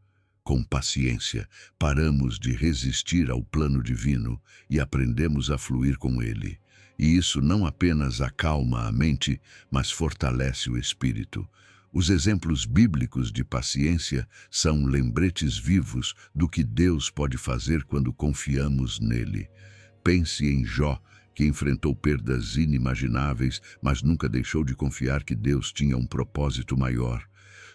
Com paciência, paramos de resistir ao plano divino e aprendemos a fluir com ele. E isso não apenas acalma a mente, mas fortalece o espírito. Os exemplos bíblicos de paciência são lembretes vivos do que Deus pode fazer quando confiamos nele. Pense em Jó, que enfrentou perdas inimagináveis, mas nunca deixou de confiar que Deus tinha um propósito maior.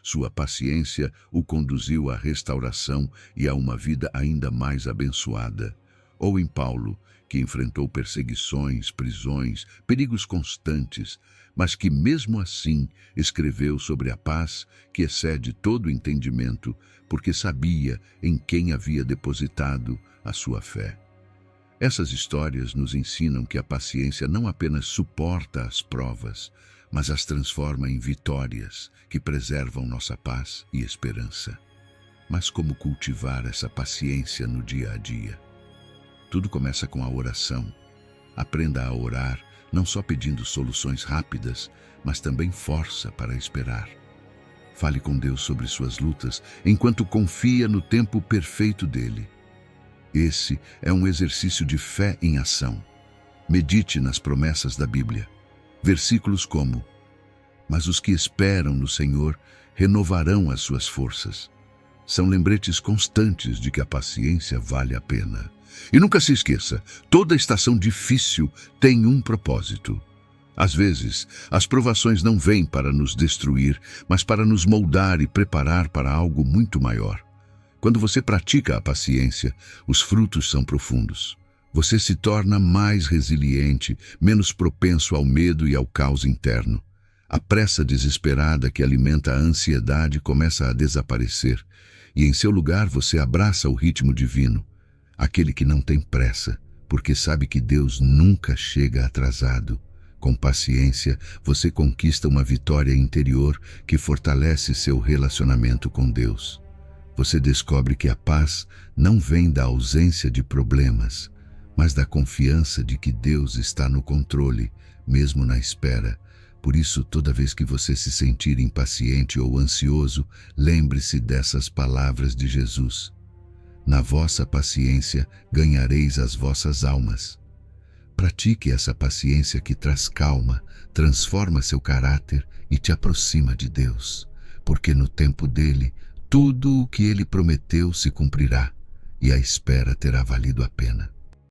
Sua paciência o conduziu à restauração e a uma vida ainda mais abençoada. Ou em Paulo, que enfrentou perseguições, prisões, perigos constantes, mas que mesmo assim escreveu sobre a paz que excede todo entendimento, porque sabia em quem havia depositado a sua fé. Essas histórias nos ensinam que a paciência não apenas suporta as provas, mas as transforma em vitórias que preservam nossa paz e esperança. Mas como cultivar essa paciência no dia a dia? Tudo começa com a oração. Aprenda a orar, não só pedindo soluções rápidas, mas também força para esperar. Fale com Deus sobre suas lutas, enquanto confia no tempo perfeito dele. Esse é um exercício de fé em ação. Medite nas promessas da Bíblia. Versículos como: "Mas os que esperam no Senhor renovarão as suas forças." São lembretes constantes de que a paciência vale a pena. E nunca se esqueça, toda estação difícil tem um propósito. Às vezes, as provações não vêm para nos destruir, mas para nos moldar e preparar para algo muito maior. Quando você pratica a paciência, os frutos são profundos. Você se torna mais resiliente, menos propenso ao medo e ao caos interno. A pressa desesperada que alimenta a ansiedade começa a desaparecer, e em seu lugar você abraça o ritmo divino, aquele que não tem pressa, porque sabe que Deus nunca chega atrasado. Com paciência, você conquista uma vitória interior que fortalece seu relacionamento com Deus. Você descobre que a paz não vem da ausência de problemas, mas da confiança de que Deus está no controle, mesmo na espera. Por isso, toda vez que você se sentir impaciente ou ansioso, lembre-se dessas palavras de Jesus: "Na vossa paciência ganhareis as vossas almas." Pratique essa paciência que traz calma, transforma seu caráter e te aproxima de Deus, porque no tempo dele, tudo o que ele prometeu se cumprirá, e a espera terá valido a pena.